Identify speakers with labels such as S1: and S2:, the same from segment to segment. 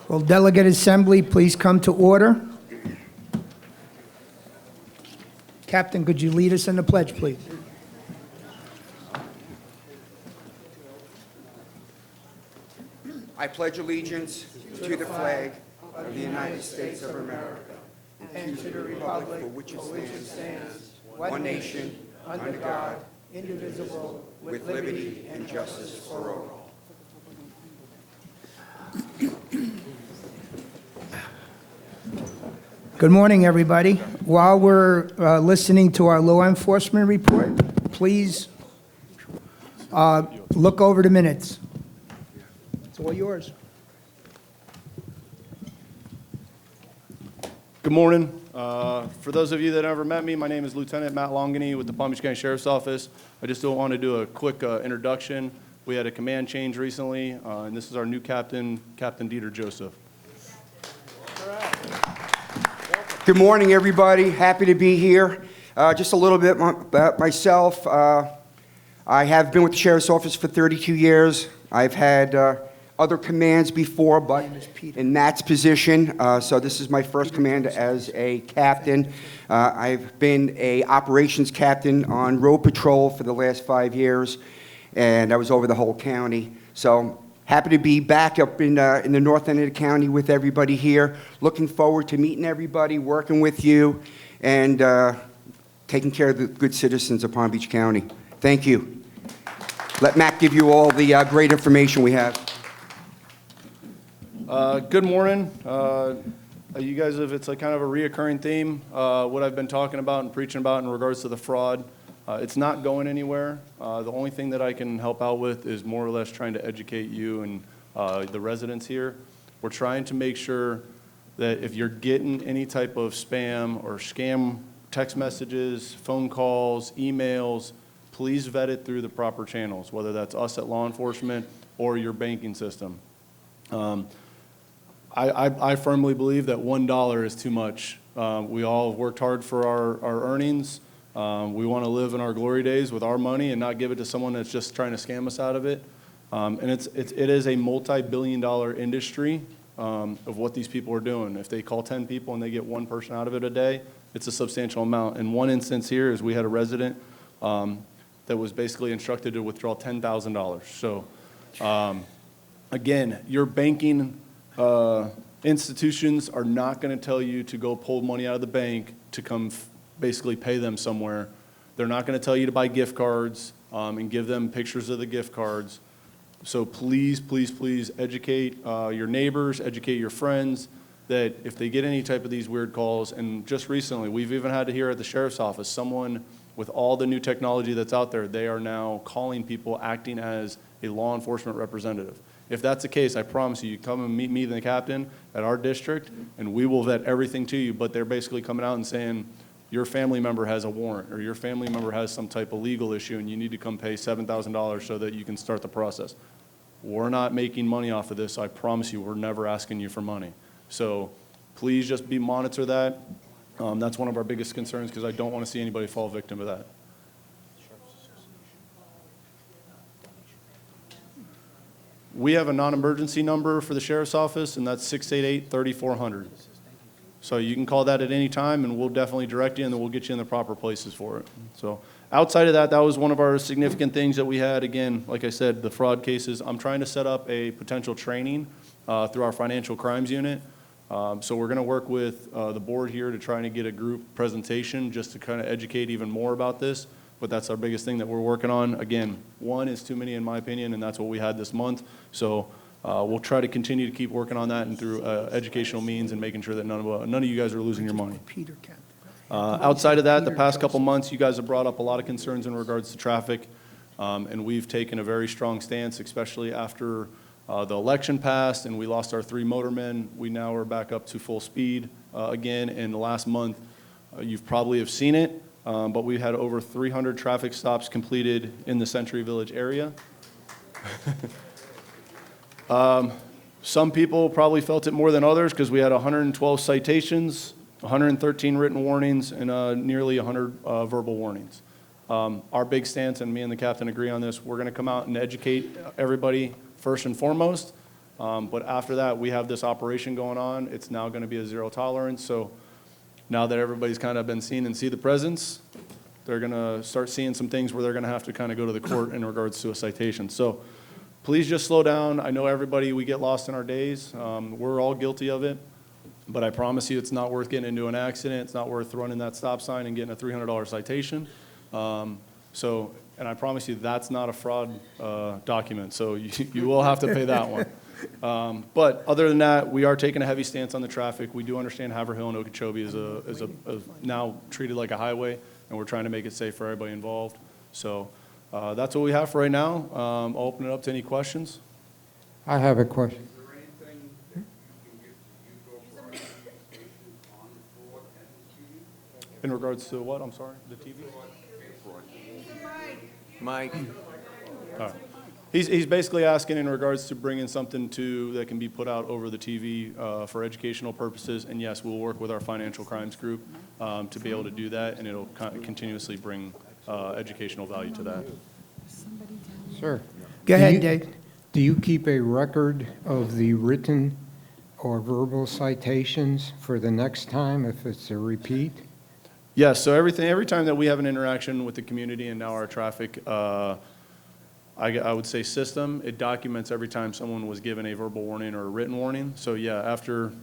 S1: Will Delegate Assembly please come to order? Captain, could you lead us in the pledge, please?
S2: I pledge allegiance to the flag of the United States of America and to the republic for which it stands, one nation, under God, indivisible, with liberty and justice for all.
S1: Good morning, everybody. While we're listening to our law enforcement report, please look over the minutes. It's all yours.
S3: Good morning. For those of you that never met me, my name is Lieutenant Matt Longany with the Palm Beach County Sheriff's Office. I just want to do a quick introduction. We had a command change recently, and this is our new captain, Captain Dieter Joseph.
S2: Good morning, everybody. Happy to be here. Just a little bit about myself. I have been with the Sheriff's Office for 32 years. I've had other commands before, but in Matt's position, so this is my first command as a captain. I've been a operations captain on road patrol for the last 5 years, and I was over the whole county. So happy to be back up in the north end of the county with everybody here. Looking forward to meeting everybody, working with you, and taking care of the good citizens of Palm Beach County. Thank you. Let Matt give you all the great information we have.
S3: Good morning. You guys, if it's like kind of a reoccurring theme, what I've been talking about and preaching about in regards to the fraud, it's not going anywhere. The only thing that I can help out with is more or less trying to educate you and the residents here. We're trying to make sure that if you're getting any type of spam or scam text messages, phone calls, emails, please vet it through the proper channels, whether that's us at law enforcement or your banking system. I firmly believe that $1 is too much. We all have worked hard for our earnings. We want to live in our glory days with our money and not give it to someone that's just trying to scam us out of it. And it is a multi-billion-dollar industry of what these people are doing. If they call 10 people and they get one person out of it a day, it's a substantial amount. And one instance here is we had a resident that was basically instructed to withdraw $10,000. So again, your banking institutions are not going to tell you to go pull money out of the bank to come basically pay them somewhere. They're not going to tell you to buy gift cards and give them pictures of the gift cards. So please, please, please educate your neighbors, educate your friends that if they get any type of these weird calls, and just recently, we've even had to hear at the Sheriff's Office, someone with all the new technology that's out there, they are now calling people acting as a law enforcement representative. If that's the case, I promise you, come and meet me, the captain, at our district, and we will vet everything to you. But they're basically coming out and saying, your family member has a warrant, or your family member has some type of legal issue, and you need to come pay $7,000 so that you can start the process. We're not making money off of this. I promise you, we're never asking you for money. So please just monitor that. That's one of our biggest concerns because I don't want to see anybody fall victim to that. We have a non-emergency number for the Sheriff's Office, and that's 688-3400. So you can call that at any time, and we'll definitely direct you, and then we'll get you in the proper places for it. So outside of that, that was one of our significant things that we had. Again, like I said, the fraud cases. I'm trying to set up a potential training through our financial crimes unit. So we're going to work with the board here to try and get a group presentation just to kind of educate even more about this. But that's our biggest thing that we're working on. Again, one is too many in my opinion, and that's what we had this month. So we'll try to continue to keep working on that and through educational means and making sure that none of you guys are losing your money. Outside of that, the past couple months, you guys have brought up a lot of concerns in regards to traffic, and we've taken a very strong stance, especially after the election passed and we lost our 3 motormen. We now are back up to full speed again. In the last month, you've probably have seen it. But we had over 300 traffic stops completed in the Century Village area. Some people probably felt it more than others because we had 112 citations, 113 written warnings, and nearly 100 verbal warnings. Our big stance, and me and the captain agree on this, we're going to come out and educate everybody first and foremost. But after that, we have this operation going on. It's now going to be a zero tolerance. So now that everybody's kind of been seen and see the presence, they're going to start seeing some things where they're going to have to kind of go to the court in regards to a citation. So please just slow down. I know everybody, we get lost in our days. We're all guilty of it. But I promise you, it's not worth getting into an accident. It's not worth running that stop sign and getting a $300 citation. And I promise you, that's not a fraud document. So you will have to pay that one. But other than that, we are taking a heavy stance on the traffic. We do understand Haverhill and Okeechobee is now treated like a highway, and we're trying to make it safe for everybody involved. So that's what we have for right now. I'll open it up to any questions.
S4: I have a question.
S3: In regards to what? I'm sorry, the TV?
S5: Mike.
S3: All right. He's basically asking in regards to bringing something that can be put out over the TV for educational purposes. And yes, we'll work with our financial crimes group to be able to do that, and it'll continuously bring educational value to that.
S4: Sir.
S1: Go ahead, Dave.
S4: Do you keep a record of the written or verbal citations for the next time if it's a repeat?
S3: Yes, so every time that we have an interaction with the community and now our traffic, I would say system, it documents every time someone was given a verbal warning or a written warning. So yeah, after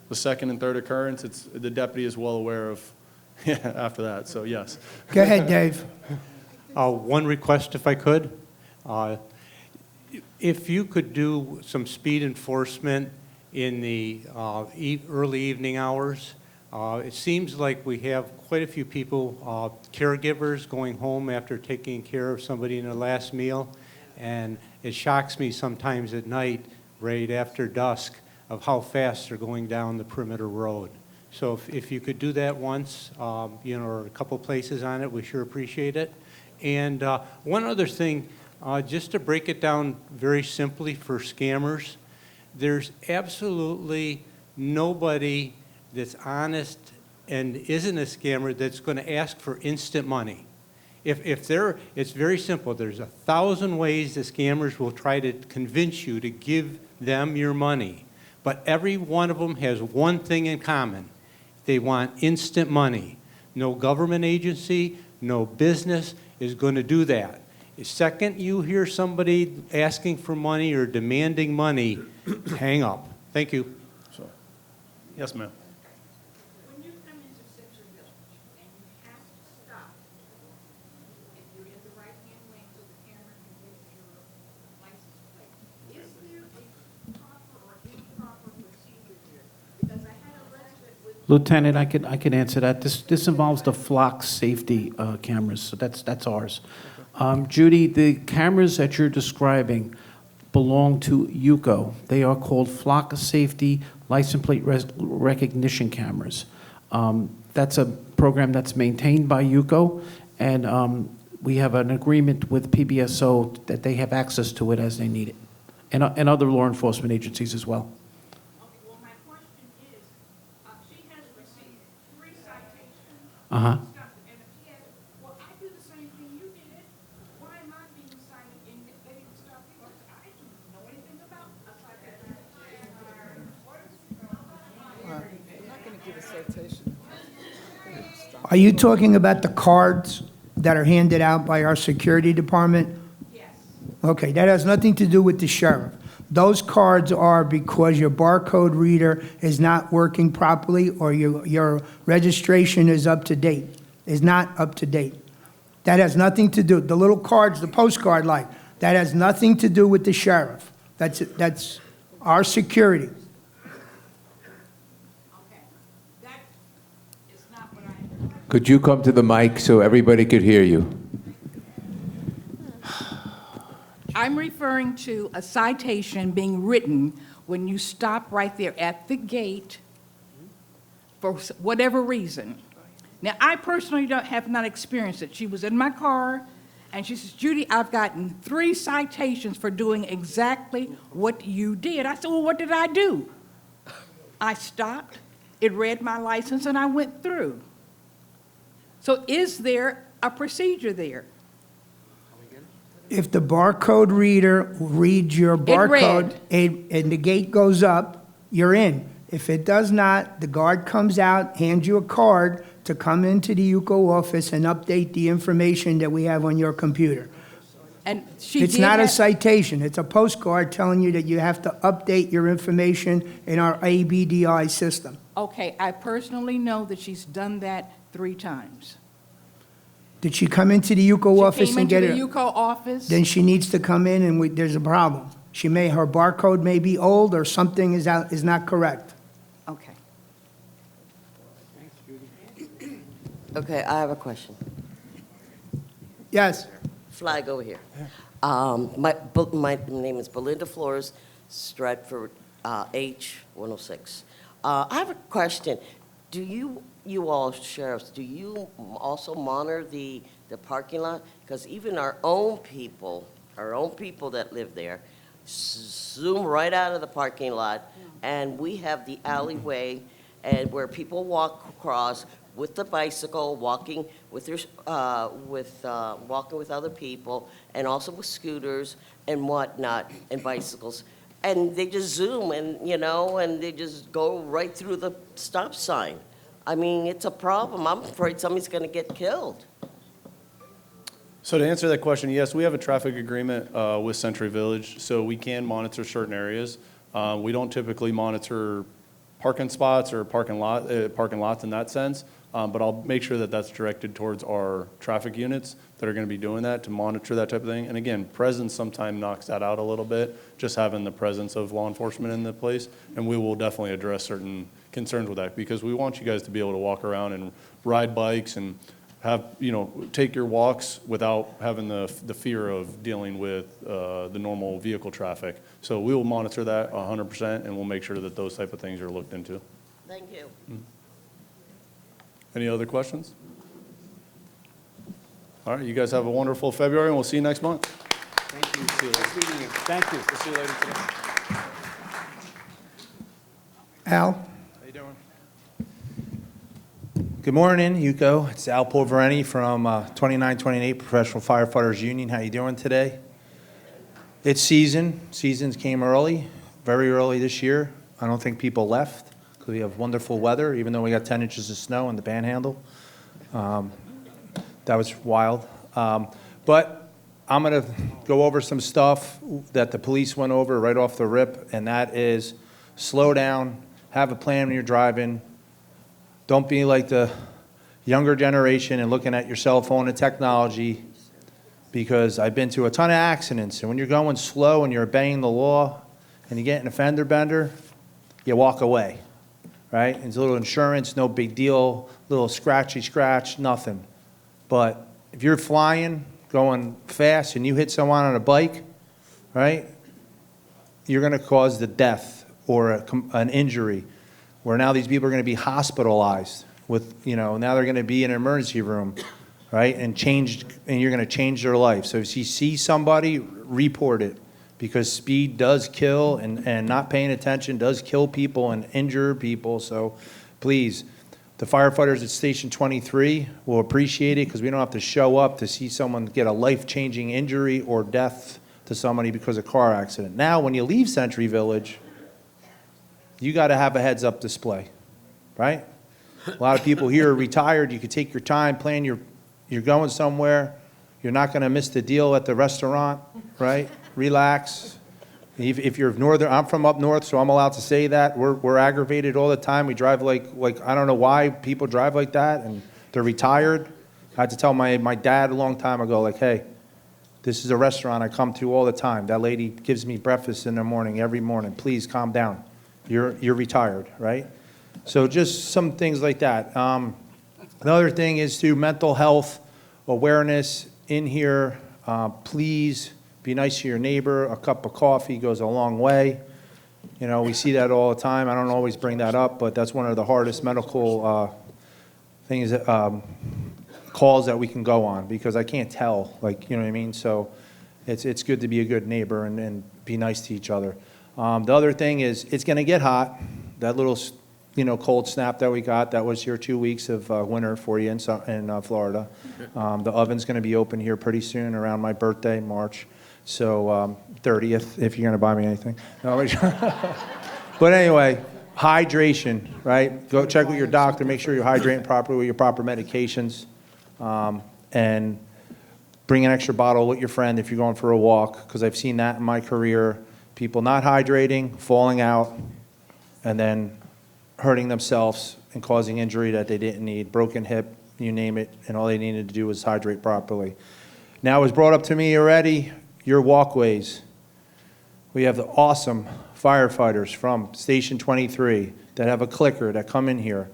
S3: the second and third occurrence, the deputy is well aware of after that, so yes.
S1: Go ahead, Dave.
S6: One request, if I could. If you could do some speed enforcement in the early evening hours. It seems like we have quite a few people, caregivers, going home after taking care of somebody in their last meal. And it shocks me sometimes at night, right after dusk, of how fast they're going down the perimeter road. So if you could do that once, or a couple places on it, we sure appreciate it. And one other thing, just to break it down very simply for scammers, there's absolutely nobody that's honest and isn't a scammer that's going to ask for instant money. It's very simple. There's 1,000 ways the scammers will try to convince you to give them your money. But every one of them has one thing in common. They want instant money. No government agency, no business is going to do that. The second you hear somebody asking for money or demanding money, hang up. Thank you.
S3: So, yes, ma'am.
S7: When you come into Central Village and you have to stop, if you're in the right-hand lane so the camera can get your license plate, is there a proper or improper procedure here? Because I had a resident with...
S5: Lieutenant, I could answer that. This involves the flock safety cameras, so that's ours. Judy, the cameras that you're describing belong to UCO. They are called flock safety license plate recognition cameras. That's a program that's maintained by UCO, and we have an agreement with PBSO that they have access to it as they need it, and other law enforcement agencies as well.
S7: Okay, well, my question is, she has received 3 citations.
S5: Uh-huh.
S7: And if she has, well, I do the same thing you did. Why am I being cited and they didn't stop you? I didn't know anything about a citation.
S1: Are you talking about the cards that are handed out by our security department?
S7: Yes.
S1: Okay, that has nothing to do with the sheriff. Those cards are because your barcode reader is not working properly or your registration is up to date, is not up to date. That has nothing to do, the little cards, the postcard like, that has nothing to do with the sheriff. That's our security.
S7: Okay. That is not what I...
S8: Could you come to the mic so everybody could hear you?
S7: I'm referring to a citation being written when you stop right there at the gate for whatever reason. Now, I personally have not experienced it. She was in my car, and she says, Judy, I've gotten 3 citations for doing exactly what you did. I said, well, what did I do? I stopped, it read my license, and I went through. So is there a procedure there?
S1: If the barcode reader reads your barcode and the gate goes up, you're in. If it does not, the guard comes out, hands you a card to come into the UCO office and update the information that we have on your computer.
S7: And she
S1: It's
S7: did
S1: not a
S7: have-
S1: citation, it's a postcard telling you that you have to update your information in our ABDI system.
S7: Okay, I personally know that she's done that 3 times.
S1: Did she come into the UCO office
S7: She
S1: and
S7: came
S1: get
S7: into the
S1: it?
S7: UCO office.
S1: Then she needs to come in and there's a problem. Her barcode may be old or something is not correct.
S7: Okay.
S9: Okay, I have a question.
S1: Yes,
S9: Flag over here. My name is Belinda Flores, Stratford, H106. I have a question. Do you all sheriffs, do you also monitor the parking lot? Because even our own people that live there, zoom right out of the parking lot, and we have the alleyway and where people walk across with the bicycle, walking with walking with other people, and also with scooters and whatnot, and bicycles. And they just zoom and they just go right through the stop sign. I mean, it's a problem. I'm afraid somebody's gonna get killed.
S3: So to answer that question, yes, we have a traffic agreement with Century Village, so we can monitor certain areas. We don't typically monitor parking spots or parking lots in that sense, but I'll make sure that that's directed towards our traffic units that are going to be doing that to monitor that type of thing. And again, presence sometimes knocks that out a little bit, just having the presence of law enforcement in the place, and we will definitely address certain concerns with that because we want you guys to be able to walk around and ride bikes and take your walks without having the fear of dealing with the normal vehicle traffic. So we will monitor that 100%, and we'll make sure that those type of things are looked into.
S9: Thank you.
S3: Any other questions? All right, you guys have a wonderful February, and we'll see you next month.
S2: Thank you. See you later. Nice meeting you.
S3: Thank you. We'll see you later today.
S1: Al?
S10: How you doing? Good morning, Yuko. It's Al Polvereni from 2928 Professional Firefighters Union. How you doing today? It's season. Seasons came early, very early this year. I don't think people left because we have wonderful weather, even though we got 10 inches of snow in the Panhandle. That was wild. But I'm going to go over some stuff that the police went over right off the rip, and that is slow down, have a plan when you're driving. Don't be like the younger generation and looking at your cell phone and technology, because I've been to a ton of accidents, and when you're going slow and you're obeying the law and you get in a fender bender, you walk away, right? It's a little insurance, no big deal, little scratchy scratch, nothing. But if you're flying, going fast, and you hit someone on a bike, right, you're going to cause the death or an injury, where now these people are going to be hospitalized with, now they're going to be in an emergency room, right, and you're going to change their life. So if you see somebody, report it, because speed does kill, and not paying attention does kill people and injure people. So please, the firefighters at Station 23 will appreciate it, because we don't have to show up to see someone get a life-changing injury or death to somebody because of a car accident. Now, when you leave Century Village, you got to have a heads-up display, right? A lot of people here are retired. You could take your time, plan you're going somewhere. You're not going to miss the deal at the restaurant, right? Relax. If you're northern, I'm from up north, so I'm allowed to say that. We're aggravated all the time. We drive like I don't know why people drive like that, and they're retired. I had to tell my dad a long time ago, like, hey, this is a restaurant I come to all the time. That lady gives me breakfast in the morning, every morning. Please calm down. You're retired, right? So just some things like that. Another thing is to mental health awareness in here. Please be nice to your neighbor. A cup of coffee goes a long way. We see that all the time. I don't always bring that up, but that's one of the hardest medical things, calls that we can go on, because I can't tell, you know what I mean? So it's good to be a good neighbor and be nice to each other. The other thing is, it's going to get hot. That little cold snap that we got. That was your 2 weeks of winter for you in Florida. The oven's going to be open here pretty soon around my birthday, March. So 30th, if you're going to buy me anything. No, but anyway, hydration, right? Go check with your doctor, make sure you're hydrating properly with your proper medications, and bring an extra bottle with your friend if you're going for a walk, because I've seen that in my career. People not hydrating, falling out, and then hurting themselves and causing injury that they didn't need, broken hip, you name it, and all they needed to do was hydrate properly. Now, it was brought up to me already, your walkways. We have the awesome firefighters from Station 23 that have a clicker that come in here.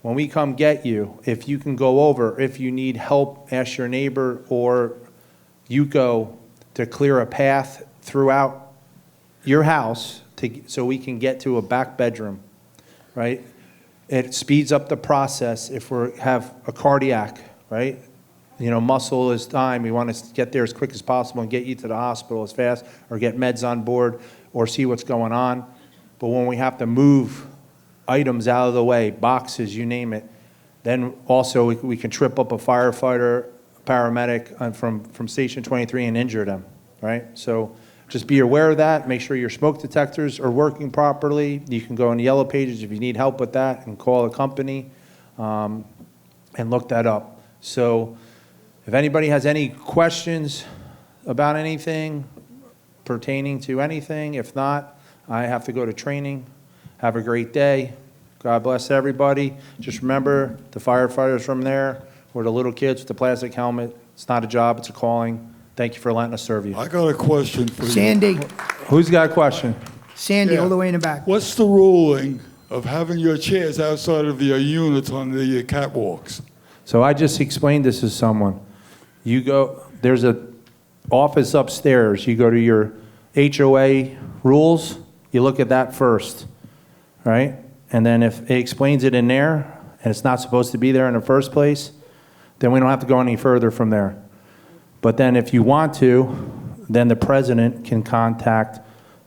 S10: When we come get you, if you can go over, if you need help, ask your neighbor or Yuko to clear a path throughout your house so we can get to a back bedroom, right? It speeds up the process if we have a cardiac, right? Muscle is time. We want to get there as quick as possible and get you to the hospital as fast, or get meds on board, or see what's going on. But when we have to move items out of the way, boxes, you name it, then also we can trip up a firefighter, paramedic from Station 23 and injure them, right? So just be aware of that. Make sure your smoke detectors are working properly. You can go in the yellow pages if you need help with that and call a company and look that up. So if anybody has any questions about anything pertaining to anything, if not, I have to go to training. Have a great day. God bless everybody. Just remember, the firefighters from there, or the little kids with the plastic helmet, it's not a job, it's a calling. Thank you for letting us serve you.
S11: I got a question for you.
S1: Sandy,
S10: Who's got a question?
S1: Sandy,
S11: Yeah.
S1: all the way in the back.
S11: What's the ruling of having your chairs outside of your units on the catwalks?
S10: So I just explained this to someone. You go, there's a office upstairs. You go to your HOA rules, you look at that first, right? And then if it explains it in there, and it's not supposed to be there in the first place, then we don't have to go any further from there. But then if you want to, then the president can contact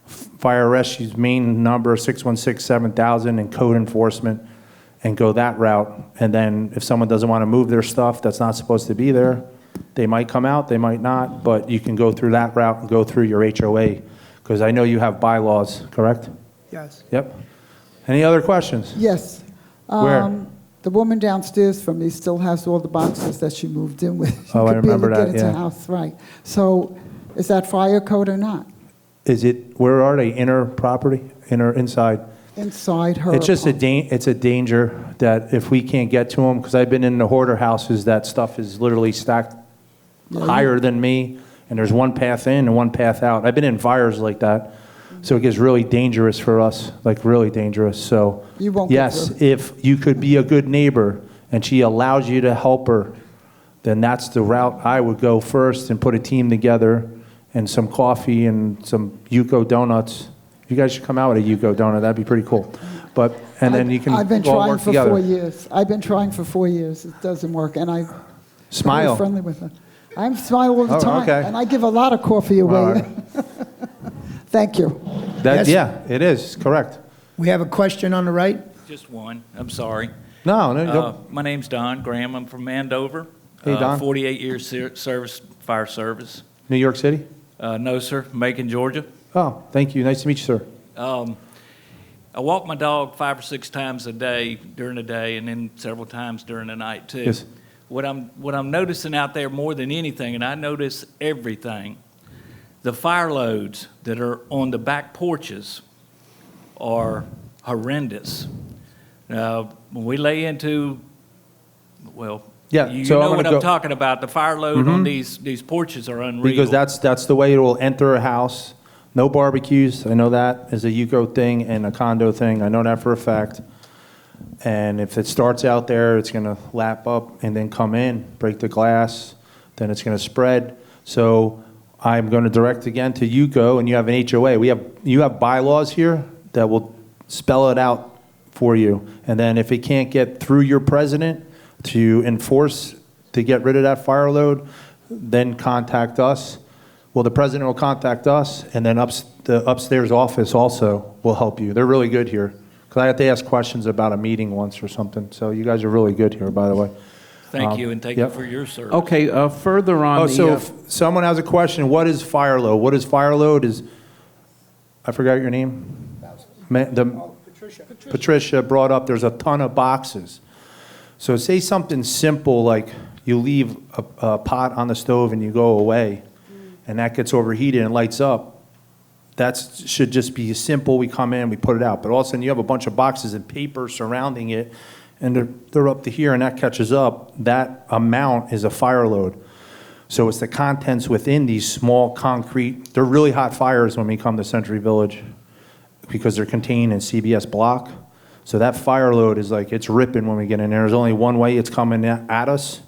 S10: Fire Rescue's main number, 616-7000, and code enforcement, and go that route. And then if someone doesn't want to move their stuff that's not supposed to be there, they might come out, they might not, but you can go through that route and go through your HOA, because I know you have bylaws, correct?
S1: Yes.
S10: Yep. Any other questions?
S12: Yes.
S10: Where?
S12: The woman downstairs from me still has all the boxes that she moved in with.
S10: Oh, I remember
S12: She
S10: that,
S12: could barely get into
S10: yeah.
S12: the house, right. So is that fire code or not?
S10: Is it, where are they, inner property, inside?
S12: Inside her
S10: It's just
S12: apartment.
S10: it's a danger that if we can't get to them, because I've been in the hoarder houses, that stuff is literally stacked higher than me, and there's one path in and one path out. I've been in fires like that, so it gets really dangerous for us, like really dangerous. So
S12: You won't get
S10: yes,
S12: through.
S10: if you could be a good neighbor and she allows you to help her, then that's the route I would go first, and put a team together and some coffee and some Yuko donuts. You guys should come out with a Yuko donut. That'd be pretty cool. But and then you can
S12: I've been
S10: all
S12: trying
S10: work
S12: for
S10: together.
S12: 4 years. I've been trying for 4 years. It doesn't work, and I'm
S10: Smile.
S12: very friendly with her. I'm smile all the
S10: Oh,
S12: time,
S10: okay.
S12: and I give a lot of coffee away.
S10: All right.
S12: Thank you.
S10: That,
S1: Yes.
S10: yeah, it is correct.
S1: We have a question on the right.
S13: Just one. I'm sorry.
S10: No, you don't.
S13: My name's Don Graham. I'm from Andover.
S10: Hey, Don.
S13: 48 years service, fire service.
S10: New York City.
S13: No, sir. Macon, Georgia.
S10: Oh, thank you. Nice to meet you, sir.
S13: I walk my dog 5 or 6 times a day during the day, and then several times during the night too.
S10: Yes.
S13: What I'm noticing out there more than anything, and I notice everything, the fire loads that are on the back porches are horrendous. When we lay into, well,
S10: Yeah,
S13: you
S10: so I'm
S13: know
S10: gonna
S13: what
S10: go-
S13: I'm talking about. The fire load on these porches are unreal.
S10: Because that's the way it will enter a house. No barbecues. I know that is a Yuko thing and a condo thing. I know that for a fact. And if it starts out there, it's going to lap up and then come in, break the glass. Then it's going to spread. So I'm going to direct again to Yuko, and you have an HOA. You have bylaws here that will spell it out for you. And then if it can't get through your president to enforce to get rid of that fire load, then contact us. Well, the president will contact us, and then the upstairs office also will help you. They're really good here Because I had to ask questions about a meeting once or something. So you guys are really good here, by the way.
S13: Thank you, and thank you
S10: yep.
S13: for your service.
S5: Okay, further on
S10: Oh,
S5: the...
S10: so if someone has a question, what is fire load? What is fire load is, I forgot your name? Patricia brought up, there's a ton of boxes. So say something simple like you leave a pot on the stove and you go away, and that gets overheated and lights up. That should just be simple. We come in, we put it out. But all of a sudden you have a bunch of boxes and paper surrounding it, and they're up to here, and that catches up. That amount is a fire load. So it's the contents within these small concrete, they're really hot fires when we come to Century Village because they're contained in CBS block. So that fire load is like, it's ripping when we get in there. There's only one way it's coming at us,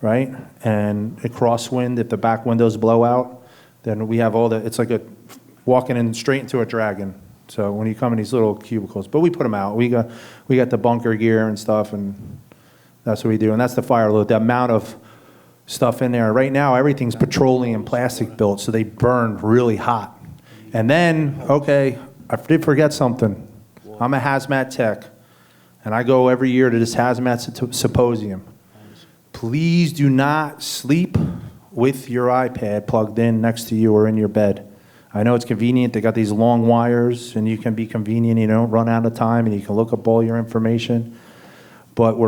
S10: right? And a crosswind, if the back windows blow out, then we have all the, it's like walking in straight into a dragon. So when you come in these little cubicles, but we put them out. We got the bunker gear and stuff, and that's what we do. And that's the fire load, the amount of stuff in there. Right now, everything's petroleum plastic built, so they burn really hot. And then, okay, I did forget something. I'm a hazmat tech, and I go every year to this hazmat symposium. Please do not sleep with your iPad plugged in next to you or in your bed. I know it's convenient. They got these long wires, and you can be convenient. You don't run out of time, and you can look up all your information. But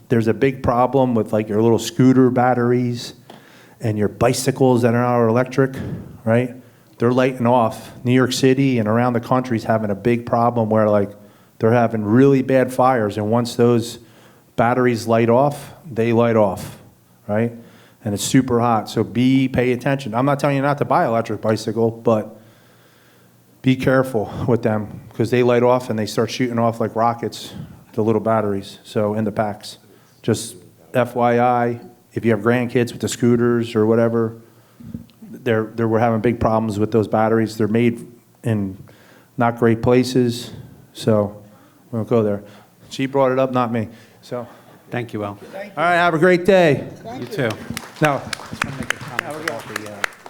S10: there's a big problem with like your little scooter batteries and your bicycles that are electric, right? They're lighting off. New York City and around the country is having a big problem where like they're having really bad fires, and once those batteries light off, they light off, right? And it's super hot, so pay attention. I'm not telling you not to buy an electric bicycle, but be careful with them because they light off and they start shooting off like rockets, the little batteries, so in the packs. Just FYI, if you have grandkids with the scooters or whatever, we're having big problems with those batteries. They're made in not great places, so we won't go there. She brought it up, not me. So,
S5: Thank you, Al.
S10: all right, have a great day.
S5: You too.
S10: No.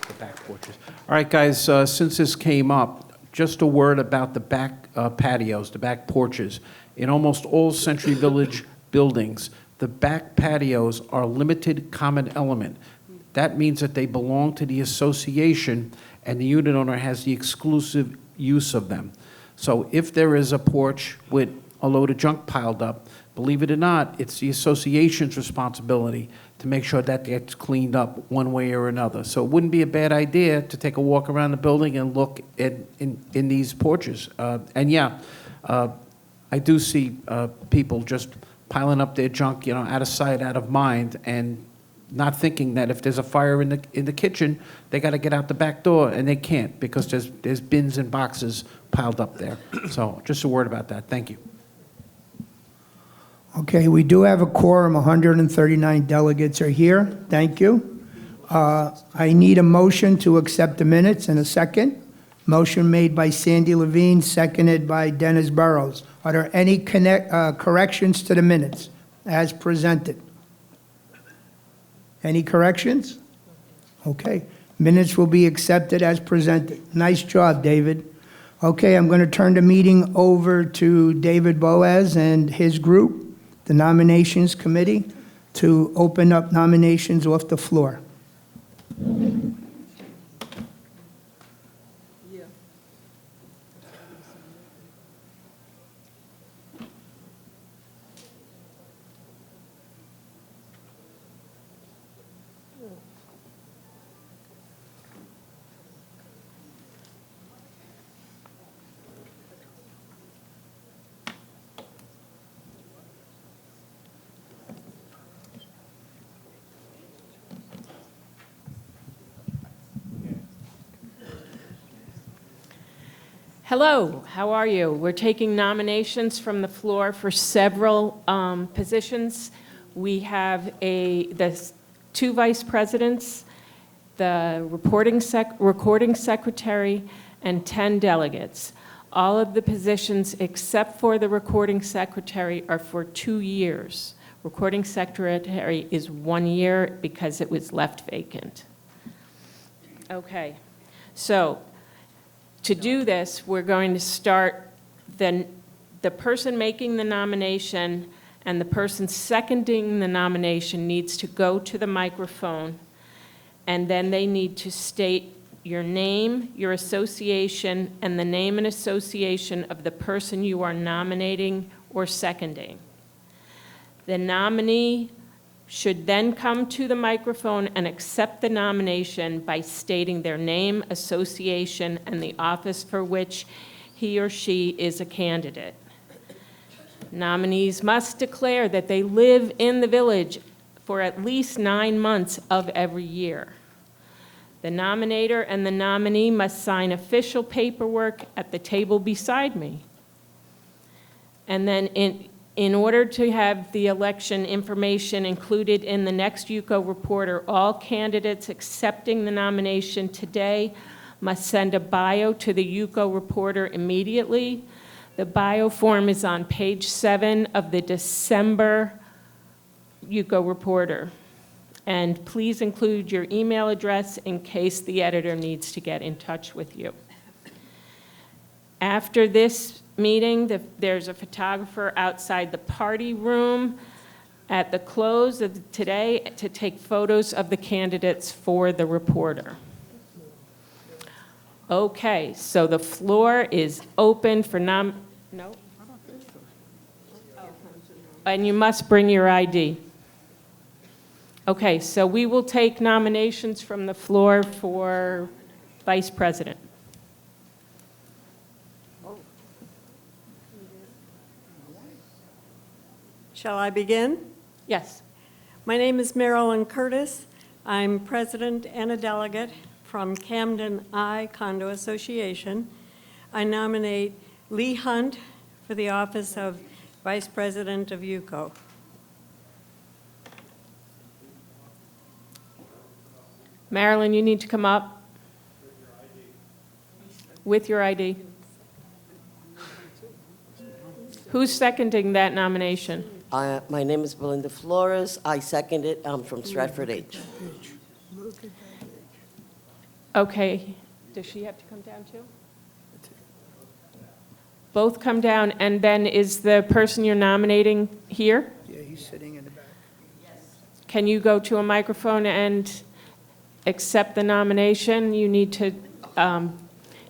S5: The back porches. All right, guys, since this came up, just a word about the back patios, the back porches. In almost all Century Village buildings, the back patios are limited common element. That means that they belong to the association, and the unit owner has the exclusive use of them. So if there is a porch with a load of junk piled up, believe it or not, it's the association's responsibility to make sure that gets cleaned up one way or another. So it wouldn't be a bad idea to take a walk around the building and look in these porches. And yeah, I do see people just piling up their junk, out of sight, out of mind, and not thinking that if there's a fire in the kitchen, they got to get out the back door, and they can't because there's bins and boxes piled up there. So just a word about that. Thank you.
S1: Okay, we do have a quorum, 139 delegates are here. Thank you. I need a motion to accept the minutes in a second. Motion made by Sandy Levine, seconded by Dennis Burrows. Are there any corrections to the minutes as presented? Any corrections? Okay. Minutes will be accepted as presented. Nice job, David. Okay, I'm going to turn the meeting over to David Boaz and his group, the Nominations Committee, to open up nominations off the floor.
S14: Hello, how are you? We're taking nominations from the floor for several positions. We have the 2 vice presidents, the recording secretary, and 10 delegates. All of the positions except for the recording secretary are for 2 years. Recording secretary is 1 year because it was left vacant. Okay, so to do this, we're going to start the the person making the nomination and the person seconding the nomination needs to go to the microphone, and then they need to state your name, your association, and the name and association of the person you are nominating or seconding. The nominee should then come to the microphone and accept the nomination by stating their name, association, and the office for which he or she is a candidate. Nominees must declare that they live in the village for at least 9 months of every year. The nominator and the nominee must sign official paperwork at the table beside me. And then in order to have the election information included in the next UCO reporter, all candidates accepting the nomination today must send a bio to the UCO reporter immediately. The bio form is on page 7 of the December UCO reporter. And please include your email address in case the editor needs to get in touch with you. After this meeting, there's a photographer outside the party room at the close of today to take photos of the candidates for the reporter. Okay, so the floor is open for no? And you must bring your ID. Okay, so we will take nominations from the floor for Vice President.
S15: Shall I begin?
S14: Yes.
S15: My name is Marilyn Curtis. I'm president and a delegate from Camden I Condo Association. I nominate Lee Hunt for the office of Vice President of UCO.
S14: Marilyn, you need to come up with your ID. Who's seconding that nomination?
S9: My name is Belinda Flores. I second it. I'm from Stratford H.
S14: Okay. Does she have to come down too? Both come down, and then is the person you're nominating here?
S1: Yeah, he's sitting in the back.
S14: Can you go to a microphone and accept the nomination? You need to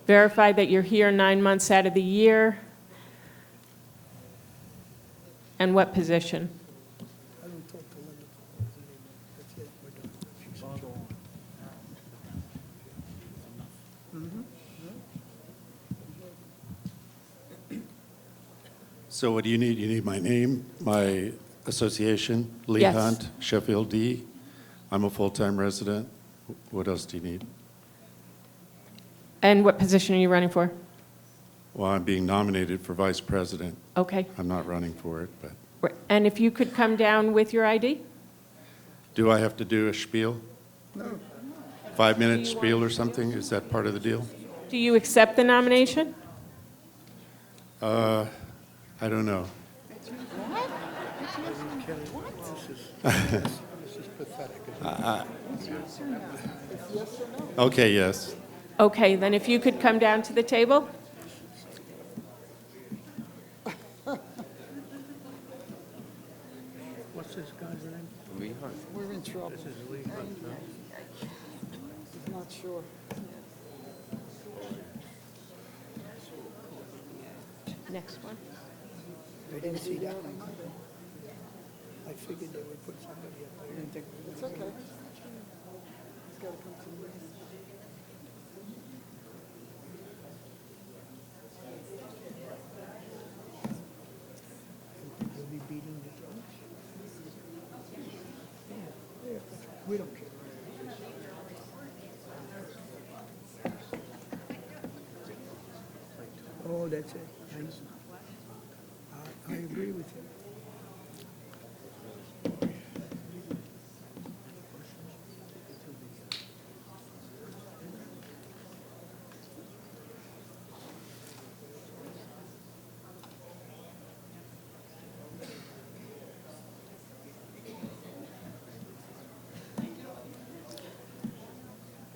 S14: verify that you're here 9 months out of the year. And what position?
S16: So what do you need? You need my name, my association, Lee
S14: Yes.
S16: Hunt, Sheffield D. I'm a full-time resident. What else do you need?
S14: And what position are you running for?
S16: Well, I'm being nominated for vice president.
S14: Okay.
S16: I'm not running for it, but
S14: And if you could come down with your ID?
S16: do I have to do a spiel? No. 5-minute spiel or something? Is that part of the deal?
S14: Do you accept the nomination?
S16: I don't know. Okay, yes.
S14: Okay, then if you could come down to the table?
S1: What's this guy's name?
S8: Lee Hunt.
S12: We're in trouble.
S1: This is Lee Hunt, no?
S12: He's not sure.
S14: Next one.
S1: I didn't see that one. I figured they would put somebody up there. I didn't think.
S12: It's okay. He's got to come to me.
S1: You'll be beating the drums? Yeah, we don't care. Oh, that's it. I agree with you.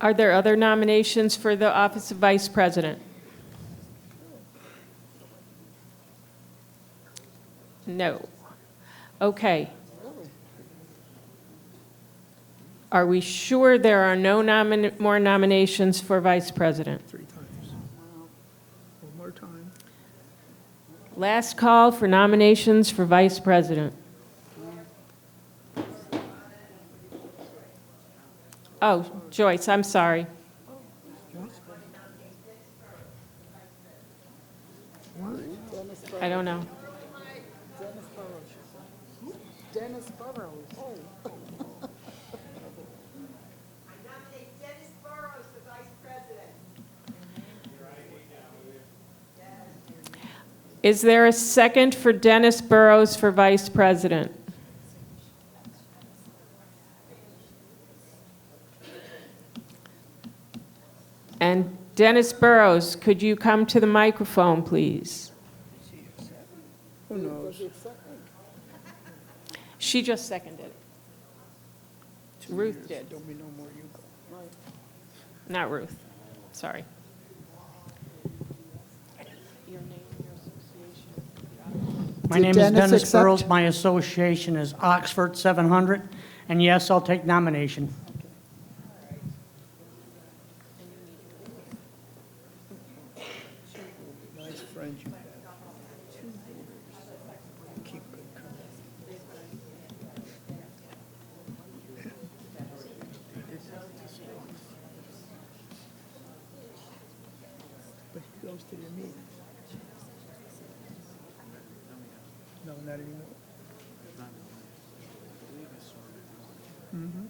S14: Are there other nominations for the office of Vice President? No. Okay. Are we sure there are no more nominations for vice president?
S1: 3 times. One more time.
S14: Last call for nominations for vice president. Oh, Joyce, I'm sorry. I don't know.
S12: Dennis Burrows.
S14: Is there a second for Dennis Burrows for vice president? And Dennis Burrows, could you come to the microphone, please?
S1: Who knows?
S14: She just seconded. Ruth did.
S1: Don't be no more you go.
S14: Not Ruth. Sorry. Your name, your association.
S17: My
S12: Did
S17: name is
S12: Dennis
S17: Dennis
S12: accept?
S17: Burrows. My association is Oxford 700. And yes, I'll take nomination.
S1: Nice friends you have. Keep good company. But he goes to the meetings. No, not anymore. Mhm.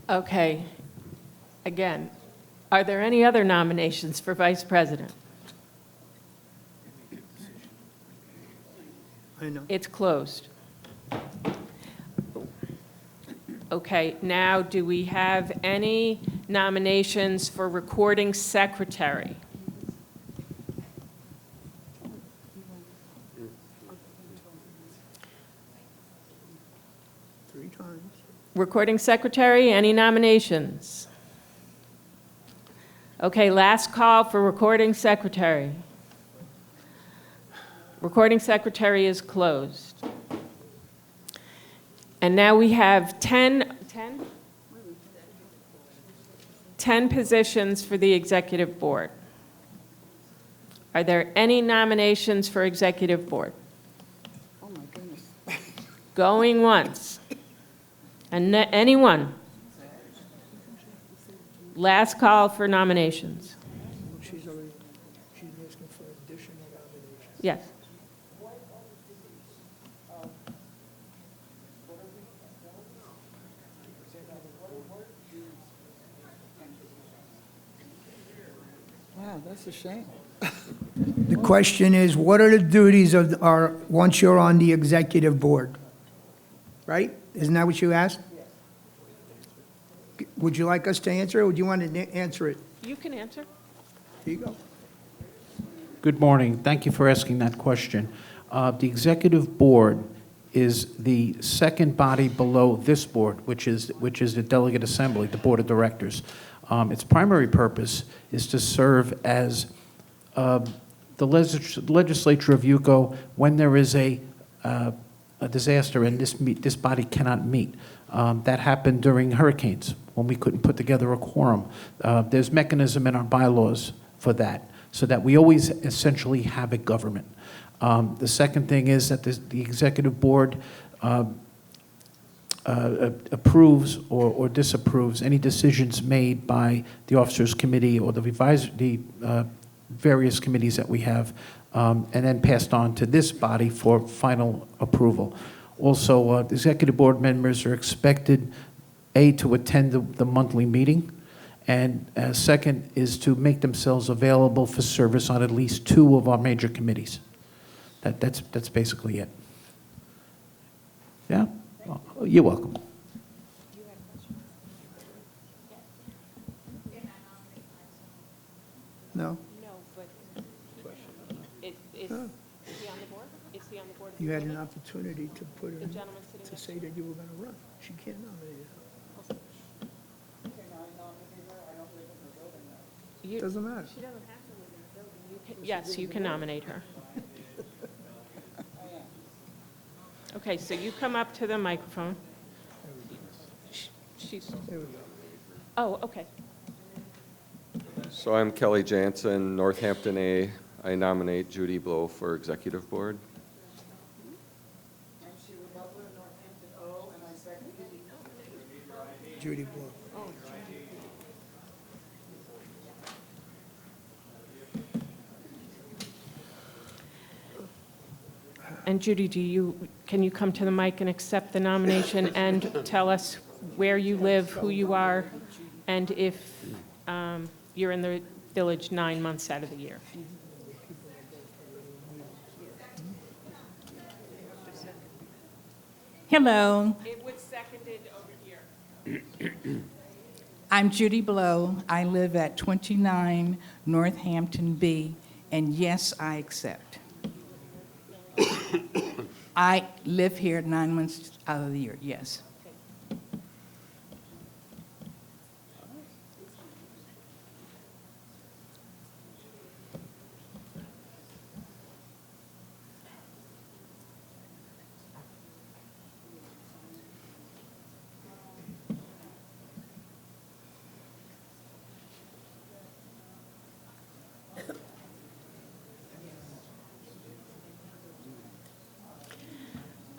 S14: Okay. Again, are there any other nominations for vice president?
S1: I know.
S14: It's closed. Okay, now do we have any nominations for recording secretary?
S1: Three times.
S14: Recording secretary, any nominations? Okay, last call for recording secretary. Recording secretary is closed. And now we have 10 positions for the executive board. Are there any nominations for executive board?
S12: Oh, my goodness.
S14: Going once. And anyone? Last call for nominations.
S1: She's asking for additional nominations.
S14: Yes.
S12: Wow, that's a shame.
S1: The question is, what are the duties of, once you're on the executive board? Right? Isn't that what you asked? Would you like us to answer it, or would you want to answer it?
S14: You can answer.
S1: Here you go.
S5: Good morning. Thank you for asking that question. The executive board is the second body below this board, which is the Delegate Assembly, the Board of Directors. Its primary purpose is to serve as the legislature of Yuko when there is a disaster and this body cannot meet. That happened during hurricanes when we couldn't put together a quorum. There's mechanism in our bylaws for that, so that we always essentially have a government. The second thing is that the executive board approves or disapproves any decisions made by the officers committee or the various committees that we have, and then passed on to this body for final approval. Also, the executive board members are expected, A, to attend the monthly meeting, and second is to make themselves available for service on at least 2 of our major committees. That's basically it. Yeah? Well, you're welcome.
S1: No?
S14: No, but is he on the board? Is he on the board?
S1: You had an opportunity to put her,
S14: The gentleman sitting
S1: to
S14: next
S1: say that you were going to run. She can't nominate her.
S14: You-
S1: Doesn't matter.
S14: She doesn't have to live in the building. You can- Yes, you can nominate her. Okay, so you come up to the microphone. She's,
S1: There we go.
S14: oh, okay.
S18: So I'm Kelly Jansen, Northampton A. I nominate Judy Blow for Executive Board.
S1: Judy Blow.
S14: And Judy, can you come to the mic and accept the nomination and tell us where you live, who you are, and if you're in the village 9 months out of the year?
S7: Hello,
S14: It was seconded over here.
S7: I'm Judy Blow. I live at 29 Northampton B, and yes, I accept. I live here 9 months out of the year, yes.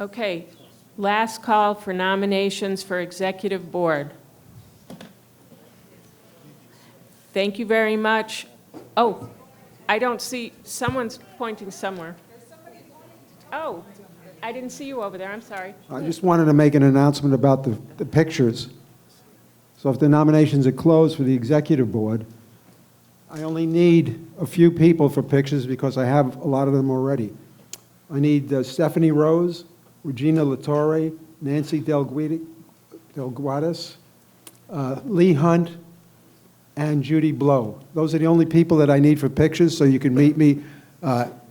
S14: Okay, last call for nominations for executive board. Thank you very much. Oh, I don't see, someone's pointing somewhere. Oh, I didn't see you over there, I'm sorry.
S19: I just wanted to make an announcement about the pictures. So if the nominations are closed for the executive board, I only need a few people for pictures because I have a lot of them already. I need Stephanie Rose, Regina Latore, Nancy Delguadis, Lee Hunt, and Judy Blow. Those are the only people that I need for pictures, so you can meet me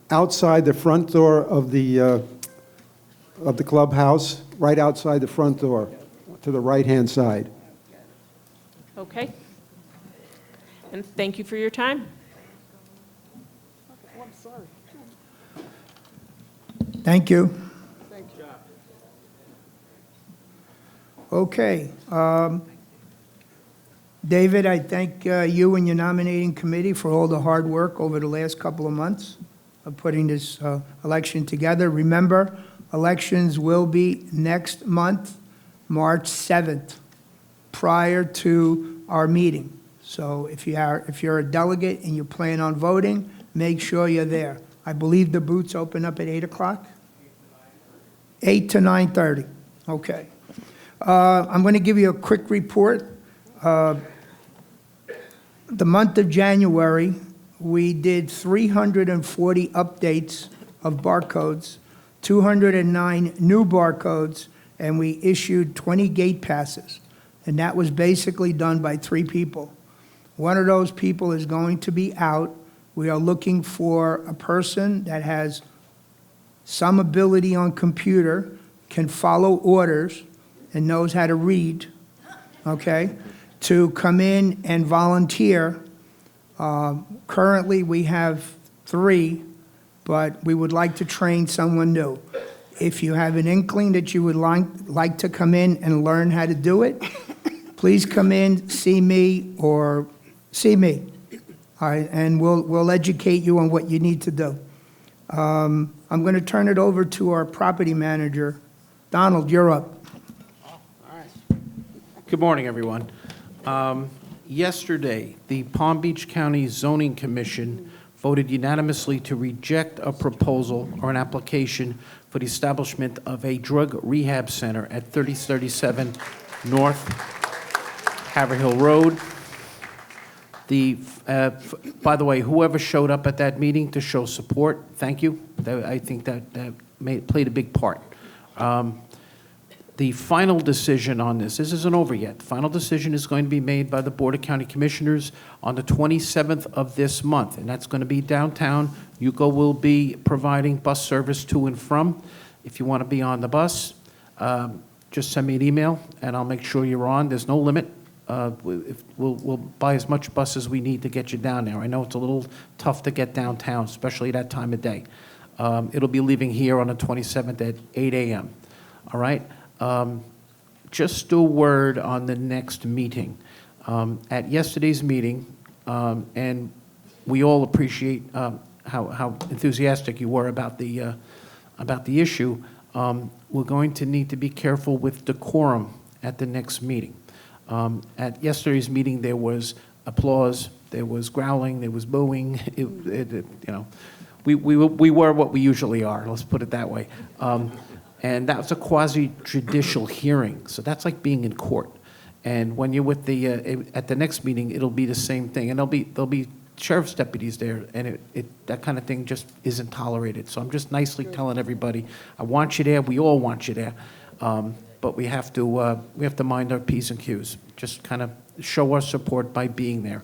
S19: outside the front door of the clubhouse, right outside the front door, to the right-hand side.
S14: Okay. And thank you for your time.
S1: Thank you. Okay. David, I thank you and your nominating committee for all the hard work over the last couple of months of putting this election together. Remember, elections will be next month, March 7th, prior to our meeting. So if you're a delegate and you plan on voting, make sure you're there. I believe the booths open up at 8 o'clock? 8 to 9:30. Okay. I'm going to give you a quick report. The month of January, we did 340 updates of barcodes, 209 new barcodes, and we issued 20 gate passes. And that was basically done by 3 people. One of those people is going to be out. We are looking for a person that has some ability on computer, can follow orders, and knows how to read, okay, to come in and volunteer. Currently, we have 3, but we would like to train someone new. If you have an inkling that you would like to come in and learn how to do it, please come in, see me, or see me, all right, and we'll educate you on what you need to do. I'm going to turn it over to our property manager. Donald, you're up.
S5: Good morning, everyone. Yesterday, the Palm Beach County Zoning Commission voted unanimously to reject a proposal or an application for the establishment of a drug rehab center at 3037 North Haverhill Road. By the way, whoever showed up at that meeting to show support, thank you. I think that played a big part. The final decision on this isn't over yet. The final decision is going to be made by the Board of County Commissioners on the 27th of this month, and that's going to be downtown. UCO will be providing bus service to and from. If you want to be on the bus, just send me an email, and I'll make sure you're on. There's no limit. We'll buy as much bus as we need to get you down there. I know it's a little tough to get downtown, especially that time of day. It'll be leaving here on the 27th at 8 a.m. All right? Just a word on the next meeting. At yesterday's meeting, and we all appreciate how enthusiastic you were about the issue, we're going to need to be careful with decorum at the next meeting. At yesterday's meeting, there was applause, there was growling, there was booing. We were what we usually are. Let's put it that way. And that was a quasi-judicial hearing, so that's like being in court. And when you're with at the next meeting, it'll be the same thing, and there'll be sheriff's deputies there, and that kind of thing just isn't tolerated. So I'm just nicely telling everybody, I want you there. We all want you there, but we have to mind our P's and Q's. Just kind of show our support by being there.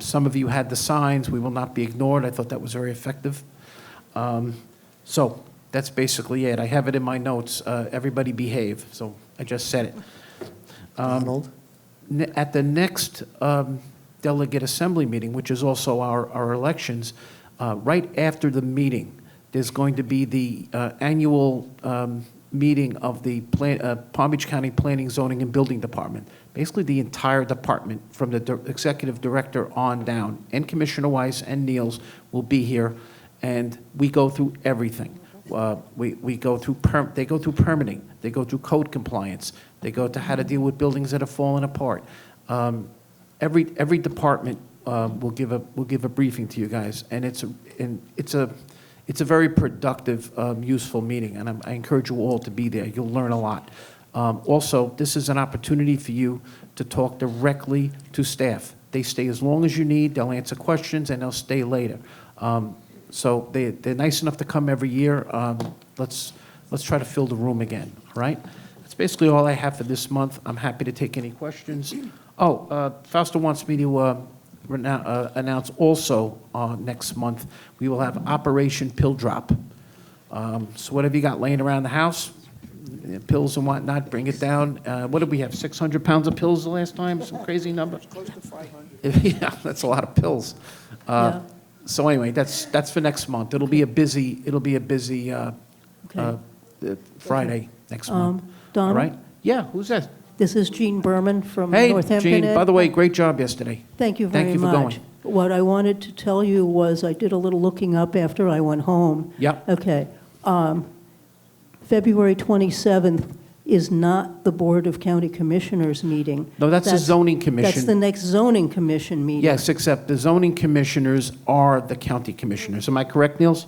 S5: Some of you had the signs. We will not be ignored. I thought that was very effective. So. That's basically it. I have it in my notes. Everybody behave. So I just said it.
S20: Donald?
S5: At the next Delegate Assembly meeting, which is also our elections, right after the meeting, there's going to be the annual meeting of the Palm Beach County Planning, Zoning, and Building Department. Basically, the entire department, from the executive director on down, and Commissioner Weiss and Niels will be here, and we go through everything. We go through they go through permitting, they go through code compliance, they go to how to deal with buildings that have fallen apart. Every department will give a briefing to you guys, and it's a very productive, useful meeting, and I encourage you all to be there. You'll learn a lot. Also, this is an opportunity for you to talk directly to staff. They stay as long as you need. They'll answer questions, and they'll stay later. So they're nice enough to come every year. Let's try to fill the room again, all right? That's basically all I have for this month. I'm happy to take any questions. Fausto wants me to announce also next month, we will have Operation Pill Drop. So whatever you got laying around the house, pills and whatnot, bring it down. What did we have, 600 pounds of pills the last time? Some crazy number?
S1: Close to 500.
S5: Yeah, that's a lot of pills.
S20: Yeah.
S5: So anyway, that's for next month. It'll be a busy Friday next month.
S20: Donald?
S5: All right? Yeah, who's that?
S20: This is Jean Berman from
S5: Hey,
S20: Northampton.
S5: Jean,
S20: Ed.
S5: by the way, great job yesterday.
S20: Thank you very much.
S5: Thank you for going.
S20: What I wanted to tell you was I did a little looking up after I went home.
S5: Yep.
S20: Okay. February 27th is not the Board of County Commissioners meeting.
S5: No, that's the zoning commission.
S20: That's the next zoning commission meeting.
S5: Yes, except the zoning commissioners are the county commissioners. Am I correct, Niels?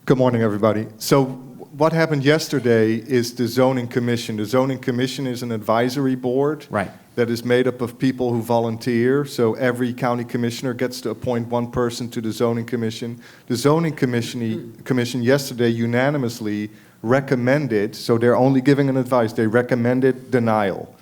S21: Good morning, everybody. So what happened yesterday is the zoning commission. The zoning commission is an advisory board.
S5: Right.
S21: That is made up of people who volunteer. So every county commissioner gets to appoint one person to the zoning commission. The zoning commission yesterday unanimously recommended, so they're only giving an advice, they recommended denial.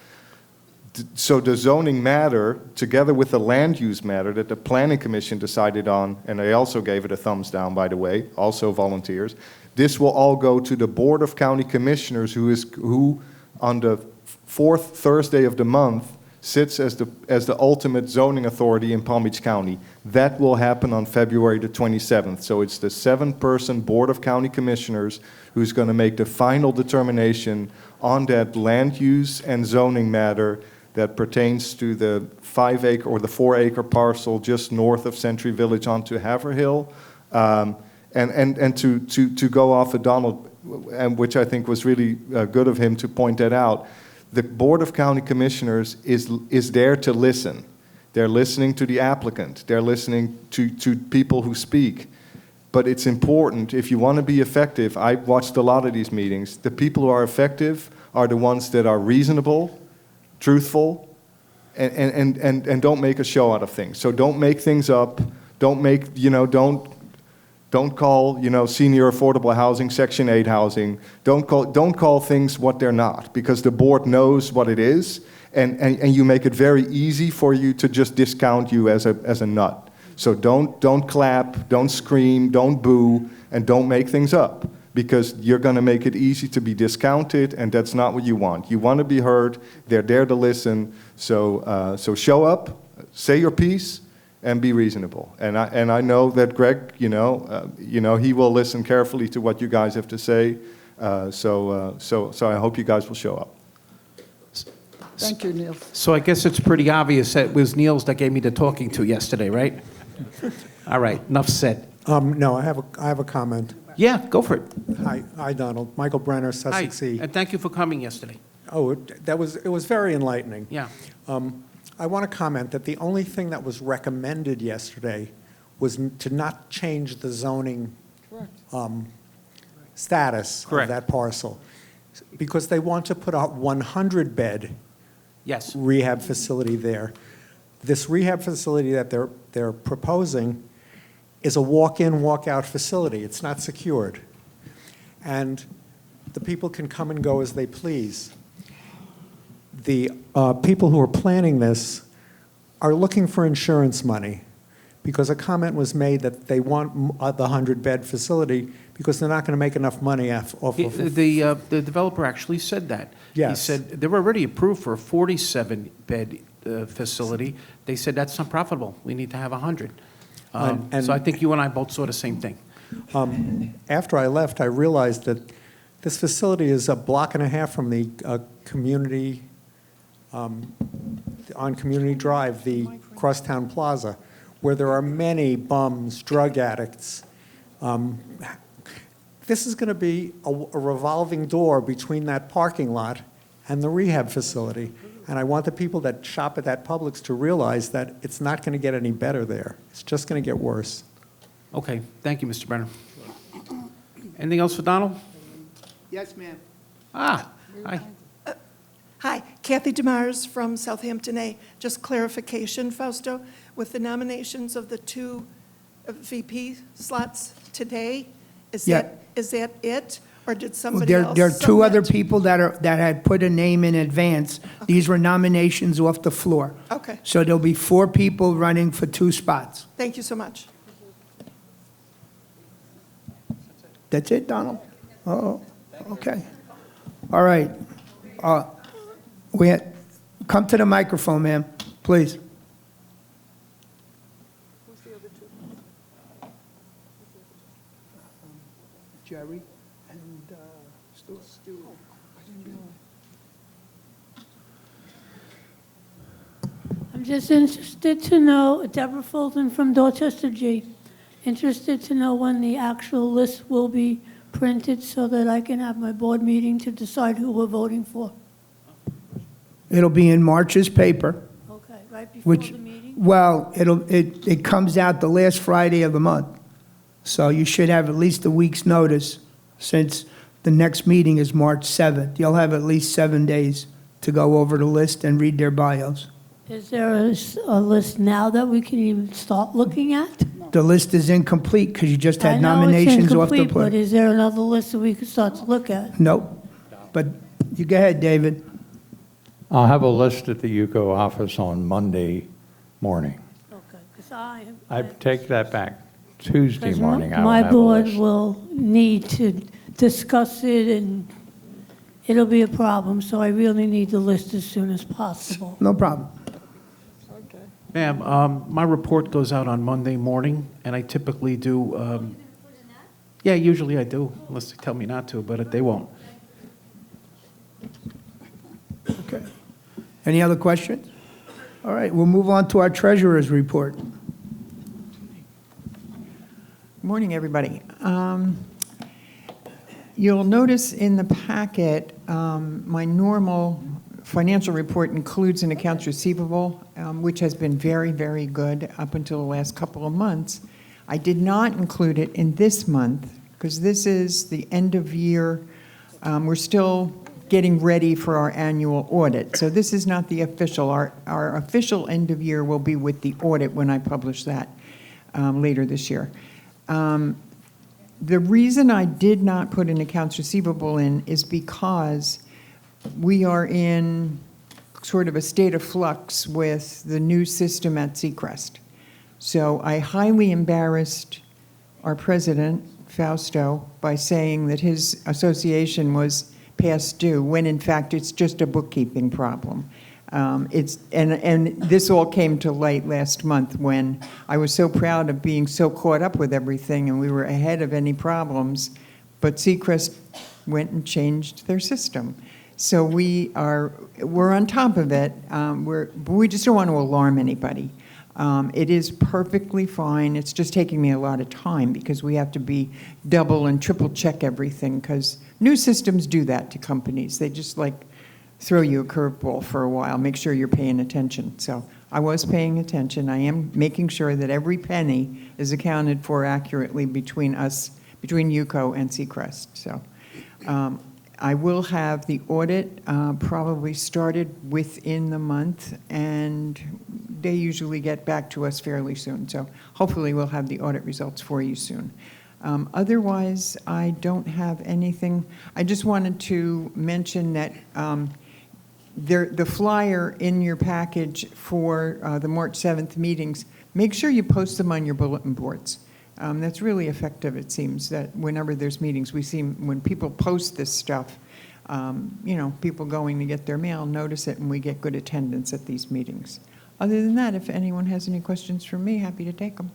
S21: So the zoning matter, together with the land use matter that the planning commission decided on, and they also gave it a thumbs down, by the way, also volunteers, this will all go to the Board of County Commissioners, who on the fourth Thursday of the month sits as the ultimate zoning authority in Palm Beach County. That will happen on February the 27th. So it's the 7-person Board of County Commissioners who's going to make the final determination on that land use and zoning matter that pertains to the 5-acre or the 4-acre parcel just north of Century Village onto Haverhill. And to go off of Donald, and which I think was really good of him to point that out, the Board of County Commissioners is there to listen. They're listening to the applicant. They're listening to people who speak. But it's important, if you want to be effective, I watched a lot of these meetings, the people who are effective are the ones that are reasonable, truthful, and don't make a show out of things. So don't make things up. Don't make, don't call, senior affordable housing, Section 8 housing. Don't call things what they're not, because the board knows what it is, and you make it very easy for you to just discount you as a nut. So don't clap, don't scream, don't boo, and don't make things up, because you're going to make it easy to be discounted, and that's not what you want. You want to be heard. They're there to listen. So show up, say your piece, and be reasonable. And I know that Greg, he will listen carefully to what you guys have to say. So I hope you guys will show up.
S12: Thank you, Neil.
S5: So I guess it's pretty obvious that it was Niels that gave me the talking to yesterday, right? All right, enough said.
S4: No, I have a comment.
S5: Yeah, go for it.
S4: Hi, Donald. Michael Brenner, Sussex
S5: Hi,
S4: E.
S5: and thank you for coming yesterday.
S4: Oh, it was very enlightening.
S5: Yeah.
S4: I want to comment that the only thing that was recommended yesterday was to not change the zoning status of that parcel, because they want to put a 100-bed rehab facility there. This rehab facility that they're proposing is a walk-in, walk-out facility. It's not secured. And the people can come and go as they please. The people who are planning this are looking for insurance money, because a comment was made that they want the 100-bed facility because they're not going to make enough money off of
S5: The developer actually said that.
S4: Yes.
S5: He said they were already approved for a 47-bed facility. They said that's not profitable. We need to have 100. So I think you and I both saw the same thing.
S4: After I left, I realized that this facility is a block and a half from the community, on Community Drive, the Crosstown Plaza, where there are many bums, drug addicts. This is going to be a revolving door between that parking lot and the rehab facility. And I want the people that shop at that Publix to realize that it's not going to get any better there. It's just going to get worse.
S5: Okay, thank you, Mr. Brenner. Anything else for Donald?
S1: Yes, ma'am.
S5: Hi.
S22: Hi, Kathy Demars from Southampton A. Just clarification, Fausto, with the nominations of the two VP slots today, is that it? Or did somebody else
S1: There are two other
S22: submit?
S1: people that had put a name in advance. These were nominations off the floor.
S22: Okay.
S1: So there'll be 4 people running for 2 spots.
S22: Thank you so much.
S1: That's it, Donald? Oh, okay. All right. Come to the microphone, ma'am, please. Jerry and Stu.
S23: I'm just interested to know, Deborah Fulton from Dorchester G, interested to know when the actual list will be printed so that I can have my board meeting to decide who we're voting for.
S1: It'll be in March's paper.
S23: Okay, right before
S1: Which,
S23: the meeting?
S1: well, it comes out the last Friday of the month. So you should have at least a week's notice, since the next meeting is March 7th. You'll have at least 7 days to go over the list and read their bios.
S23: Is there a list now that we can even start looking at?
S1: The list is incomplete because you just had
S23: I know it's
S1: nominations off the
S23: incomplete, but
S1: plate.
S23: is there another list that we could start to look at?
S1: Nope. But you go ahead, David.
S24: I'll have a list at the UCO office on Monday morning.
S23: Okay, because
S24: I take that back. Tuesday morning, I will
S23: my
S24: have a
S23: board
S24: list.
S23: will need to discuss it, and it'll be a problem, so I really need the list as soon as possible.
S1: No problem.
S5: Ma'am, my report goes out on Monday morning, and I typically do, yeah, usually I do, unless they tell me not to, but they won't.
S1: Okay. Any other questions? All right, we'll move on to our treasurer's report.
S2: Morning, everybody. You'll notice in the packet, my normal financial report includes an accounts receivable, which has been very, very good up until the last couple of months. I did not include it in this month because this is the end of year. We're still getting ready for our annual audit. So this is not the official. Our official end of year will be with the audit when I publish that later this year. The reason I did not put an accounts receivable in is because we are in sort of a state of flux with the new system at Seacrest. So I highly embarrassed our president, Fausto, by saying that his association was past due, when in fact it's just a bookkeeping problem. And this all came to light last month when I was so proud of being so caught up with everything and we were ahead of any problems, but Seacrest went and changed their system. So we're on top of it. But we just don't want to alarm anybody. It is perfectly fine. It's just taking me a lot of time because we have to be double and triple check everything because new systems do that to companies. They just like throw you a curveball for a while, make sure you're paying attention. So I was paying attention. I am making sure that every penny is accounted for accurately between us, between UCO and Seacrest. So I will have the audit probably started within the month, and they usually get back to us fairly soon. So hopefully we'll have the audit results for you soon. Otherwise, I don't have anything. I just wanted to mention that the flyer in your package for the March 7th meetings, make sure you post them on your bulletin boards. That's really effective, it seems, that whenever there's meetings, we see when people post this stuff, people going to get their mail notice it, and we get good attendance at these meetings. Other than that, if anyone has any questions for me, happy to take them.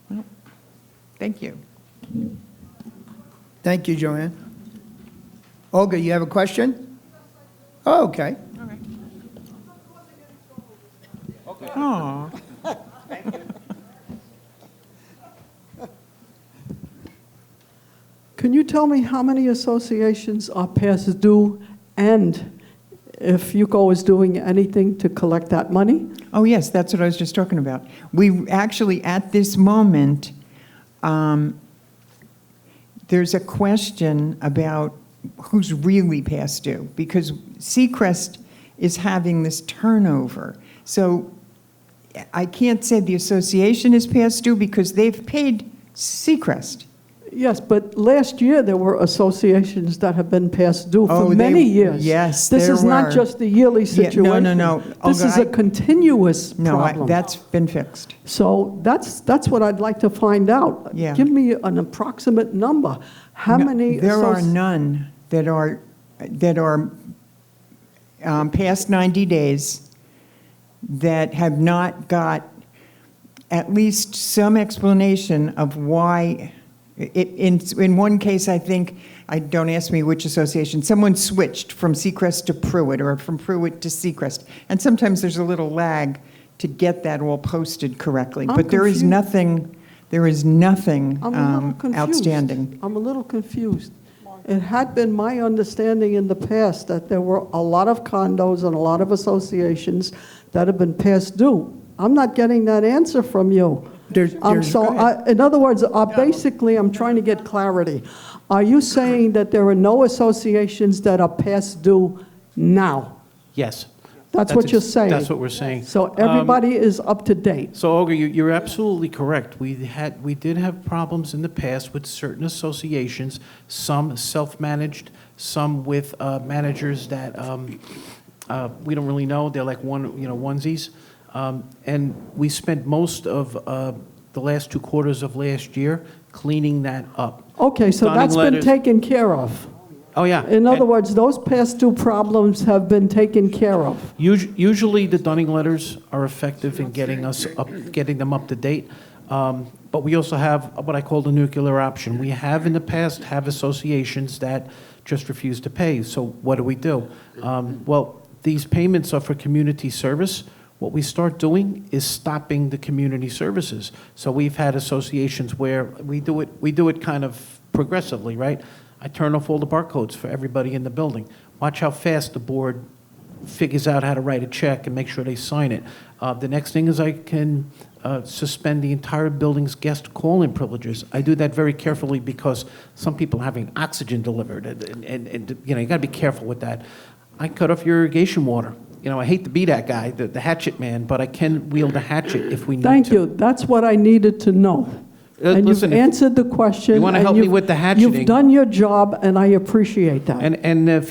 S2: Well, thank you.
S1: Thank you, Joanne. Olga, you have a question? Oh, okay.
S2: Okay. Aw.
S12: Can you tell me how many associations are past due, and if UCO is doing anything to collect that money?
S2: Oh, yes, that's what I was just talking about. We actually, at this moment, there's a question about who's really past due, because Seacrest is having this turnover. So I can't say the association is past due because they've paid Seacrest.
S12: Yes, but last year there were associations that have been past due for many years.
S2: Yes,
S12: this
S2: there
S12: is not
S2: were.
S12: just a yearly situation.
S2: Yeah, no.
S12: This
S2: Olga,
S12: is a continuous problem.
S2: No, that's been fixed.
S12: So that's what I'd like to find out.
S2: Yeah.
S12: Give me an approximate number. How many?
S2: There are none that are past 90 days that have not got at least some explanation of why. In one case, I think, don't ask me which association, someone switched from Seacrest to Pruitt or from Pruitt to Seacrest. And sometimes there's a little lag to get that all posted correctly. But there is nothing outstanding.
S12: I'm a little confused. It had been my understanding in the past that there were a lot of condos and a lot of associations that have been past due. I'm not getting that answer from you. In other words, basically, I'm trying to get clarity. Are you saying that there are no associations that are past due now?
S5: Yes.
S12: That's what you're saying?
S5: That's what we're saying.
S12: So everybody is up to date?
S5: So, Olga, you're absolutely correct. We did have problems in the past with certain associations, some self-managed, some with managers that we don't really know. They're like onesies. And we spent most of the last 2 quarters of last year cleaning that up.
S12: Okay, so that's been taken care of.
S5: Oh, yeah.
S12: In other words, those past due problems have been taken care of.
S5: Usually the Dunning letters are effective in getting them up to date. But we also have what I call the nuclear option. We have in the past associations that just refuse to pay. So what do? Well, these payments are for community service. what we start doing is stopping the community services. So we've had associations where we do it kind of progressively, right? I turn off all the barcodes for everybody in the building. Watch how fast the board figures out how to write a check and make sure they sign it. The next thing is I can suspend the entire building's guest call-in privileges. I do that very carefully because some people are having oxygen delivered, and you know, you got to be careful with that. I cut off your irrigation water. You know, I hate to be that guy, the hatchet man, but I can wield a hatchet if we need to.
S12: Thank you. That's what I needed to know. And
S5: Listen,
S12: you've answered the question.
S5: you wanna
S12: and
S5: help me
S12: you've-
S5: with the hatcheting-
S12: You've done your job, and I appreciate that.
S5: And if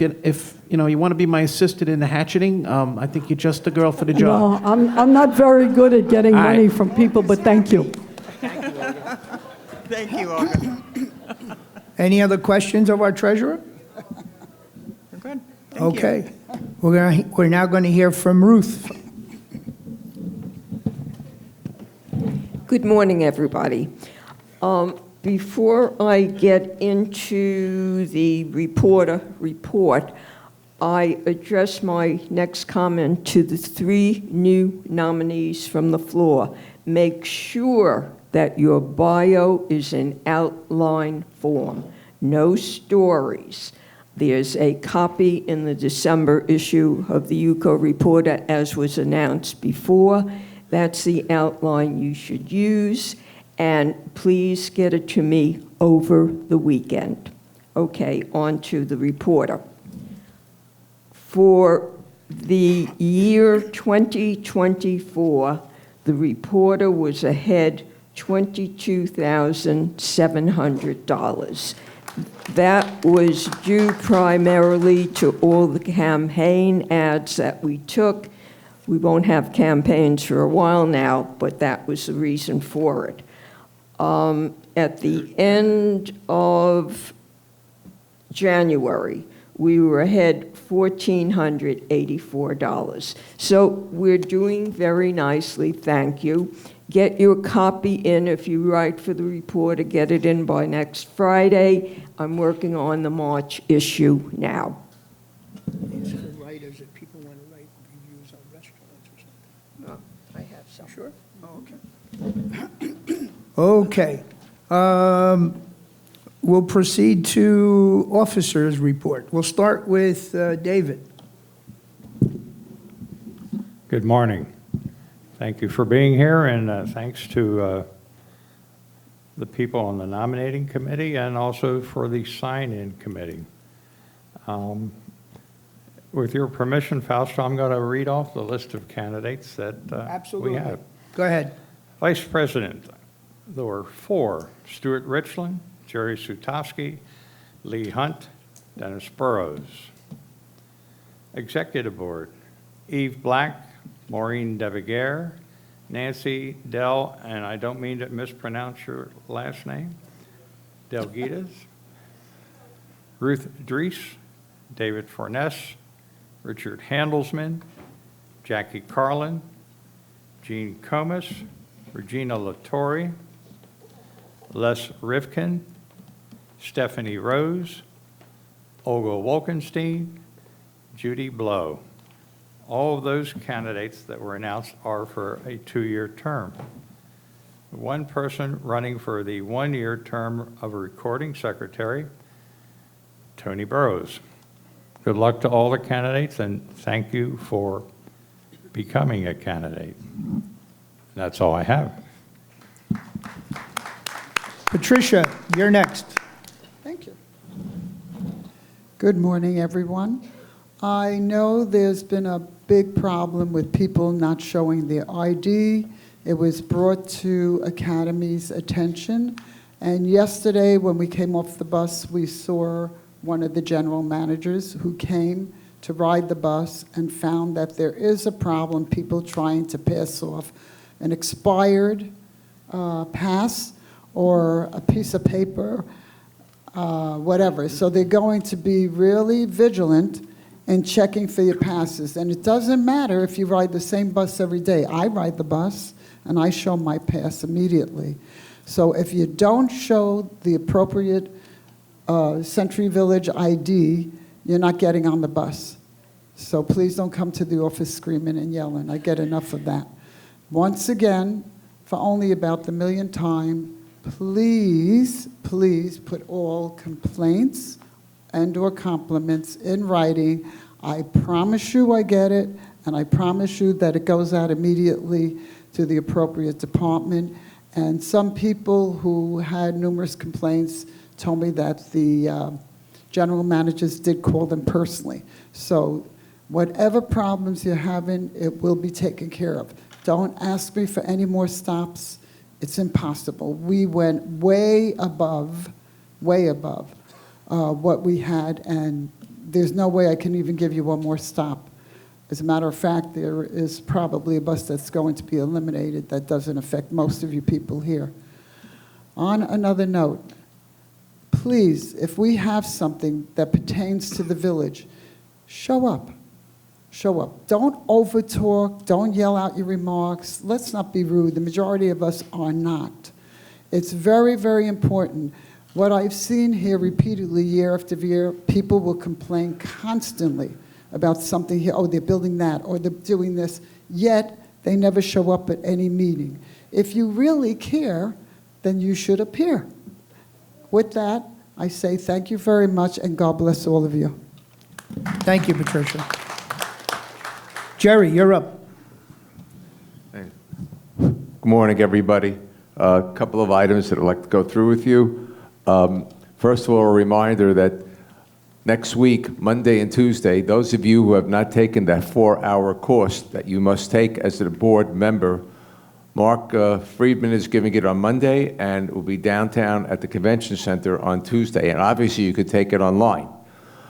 S5: you know you want to be my assistant in the hatcheting, I think you're just the girl for the job.
S12: No, I'm not very good at getting
S5: All right.
S12: money from people, but thank you.
S2: Thank you, August.
S1: Any other questions of our treasurer?
S2: We're good. Thank you.
S1: Okay. We're now going to hear from Ruth.
S3: Good morning, everybody. Before I get into the report, I address my next comment to the 3 new nominees from the floor. Make sure that your bio is in outline form, no stories. There's a copy in the December issue of the UCO Reporter, as was announced before. That's the outline you should use, and please get it to me over the weekend. Okay, on to the reporter. For the year 2024, the reporter was ahead $22,700. That was due primarily to all the campaign ads that we took. We won't have campaigns for a while now, but that was the reason for it. At the end of January, we were ahead $1,484. So we're doing very nicely, thank you. Get your copy in if you write for the reporter, get it in by next Friday. I'm working on the March issue now.
S1: These are for writers, if people want to write reviews on restaurants or something.
S3: I have some.
S1: Sure? Oh, okay. Okay. We'll proceed to officers' report. We'll start with David.
S24: Good morning. Thank you for being here, and thanks to the people on the nominating committee and also for the sign-in committee. With your permission, Fausto, I'm going to read off the list of candidates that we have.
S1: Go ahead.
S24: Vice President, there were 4: Stuart Richland, Jerry Sutowski, Lee Hunt, Dennis Burrows. Executive Board, Eve Black, Maureen DeViguer, Nancy Del, and I don't mean to mispronounce your last name, Delgitas, Ruth Dries, David Forness, Richard Handelsman, Jackie Carlin, Jean Comas, Regina Latore, Les Rivkin, Stephanie Rose, Olga Wolkenstein, Judy Blow. All of those candidates that were announced are for a 2-year term. One person running for the 1-year term of a recording secretary, Tony Burrows. Good luck to all the candidates, and thank you for becoming a candidate. That's all I have.
S1: Patricia, you're next.
S6: Thank you. Good morning, everyone. I know there's been a big problem with people not showing their ID. It was brought to Academy's attention. And yesterday, when we came off the bus, we saw one of the general managers who came to ride the bus and found that there is a problem, people trying to pass off an expired pass or a piece of paper, whatever. So they're going to be really vigilant in checking for your passes. And it doesn't matter if you ride the same bus every day. I ride the bus, and I show my pass immediately. So if you don't show the appropriate Century Village ID, you're not getting on the bus. So please don't come to the office screaming and yelling. I get enough of that. Once again, for only about the millionth time, please, please put all complaints and/or compliments in writing. I promise you I get it, and I promise you that it goes out immediately to the appropriate department. And some people who had numerous complaints told me that the general managers did call them personally. So whatever problems you're having, it will be taken care of. Don't ask me for any more stops. It's impossible. We went way above what we had, and there's no way I can even give you one more stop. As a matter of fact, there is probably a bus that's going to be eliminated that doesn't affect most of you people here. On another note, please, if we have something that pertains to the village, show up. Show up. Don't overtalk. Don't yell out your remarks. Let's not be rude. The majority of us are not. It's very, very important. What I've seen here repeatedly, year after year, people will complain constantly about something here. Oh, they're building that, or they're doing this, yet they never show up at any meeting. If you really care, then you should appear. With that, I say thank you very much, and God bless all of you.
S1: Thank you, Patricia. Jerry, you're up.
S8: Good morning, everybody. A couple of items that I'd like to go through with you. First of all, a reminder that next week, Monday and Tuesday, those of you who have not taken that 4-hour course that you must take as a board member, Mark Friedman is giving it on Monday, and it will be downtown at the Convention Center on Tuesday. And obviously, you could take it online.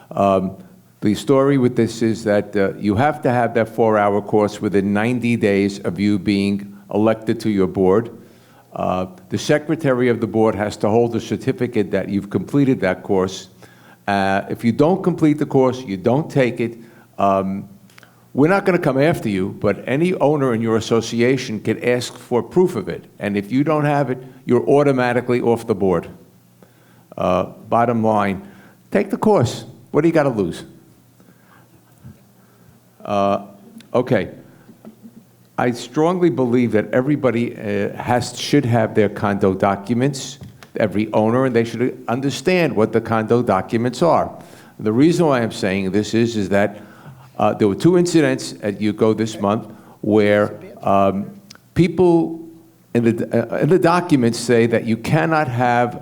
S8: The story with this is that you have to have that 4-hour course within 90 days of you being elected to your board. The secretary of the board has to hold a certificate that you've completed that course. If you don't complete the course, you don't take it, we're not going to come after you, but any owner in your association can ask for proof of it. And if you don't have it, you're automatically off the board. Bottom line, take the course. What do you got to lose? Okay. I strongly believe that everybody should have their condo documents, every owner, and they should understand what the condo documents are. The reason why I'm saying this is that there were 2 incidents at UCO this month where people in the documents say that you cannot have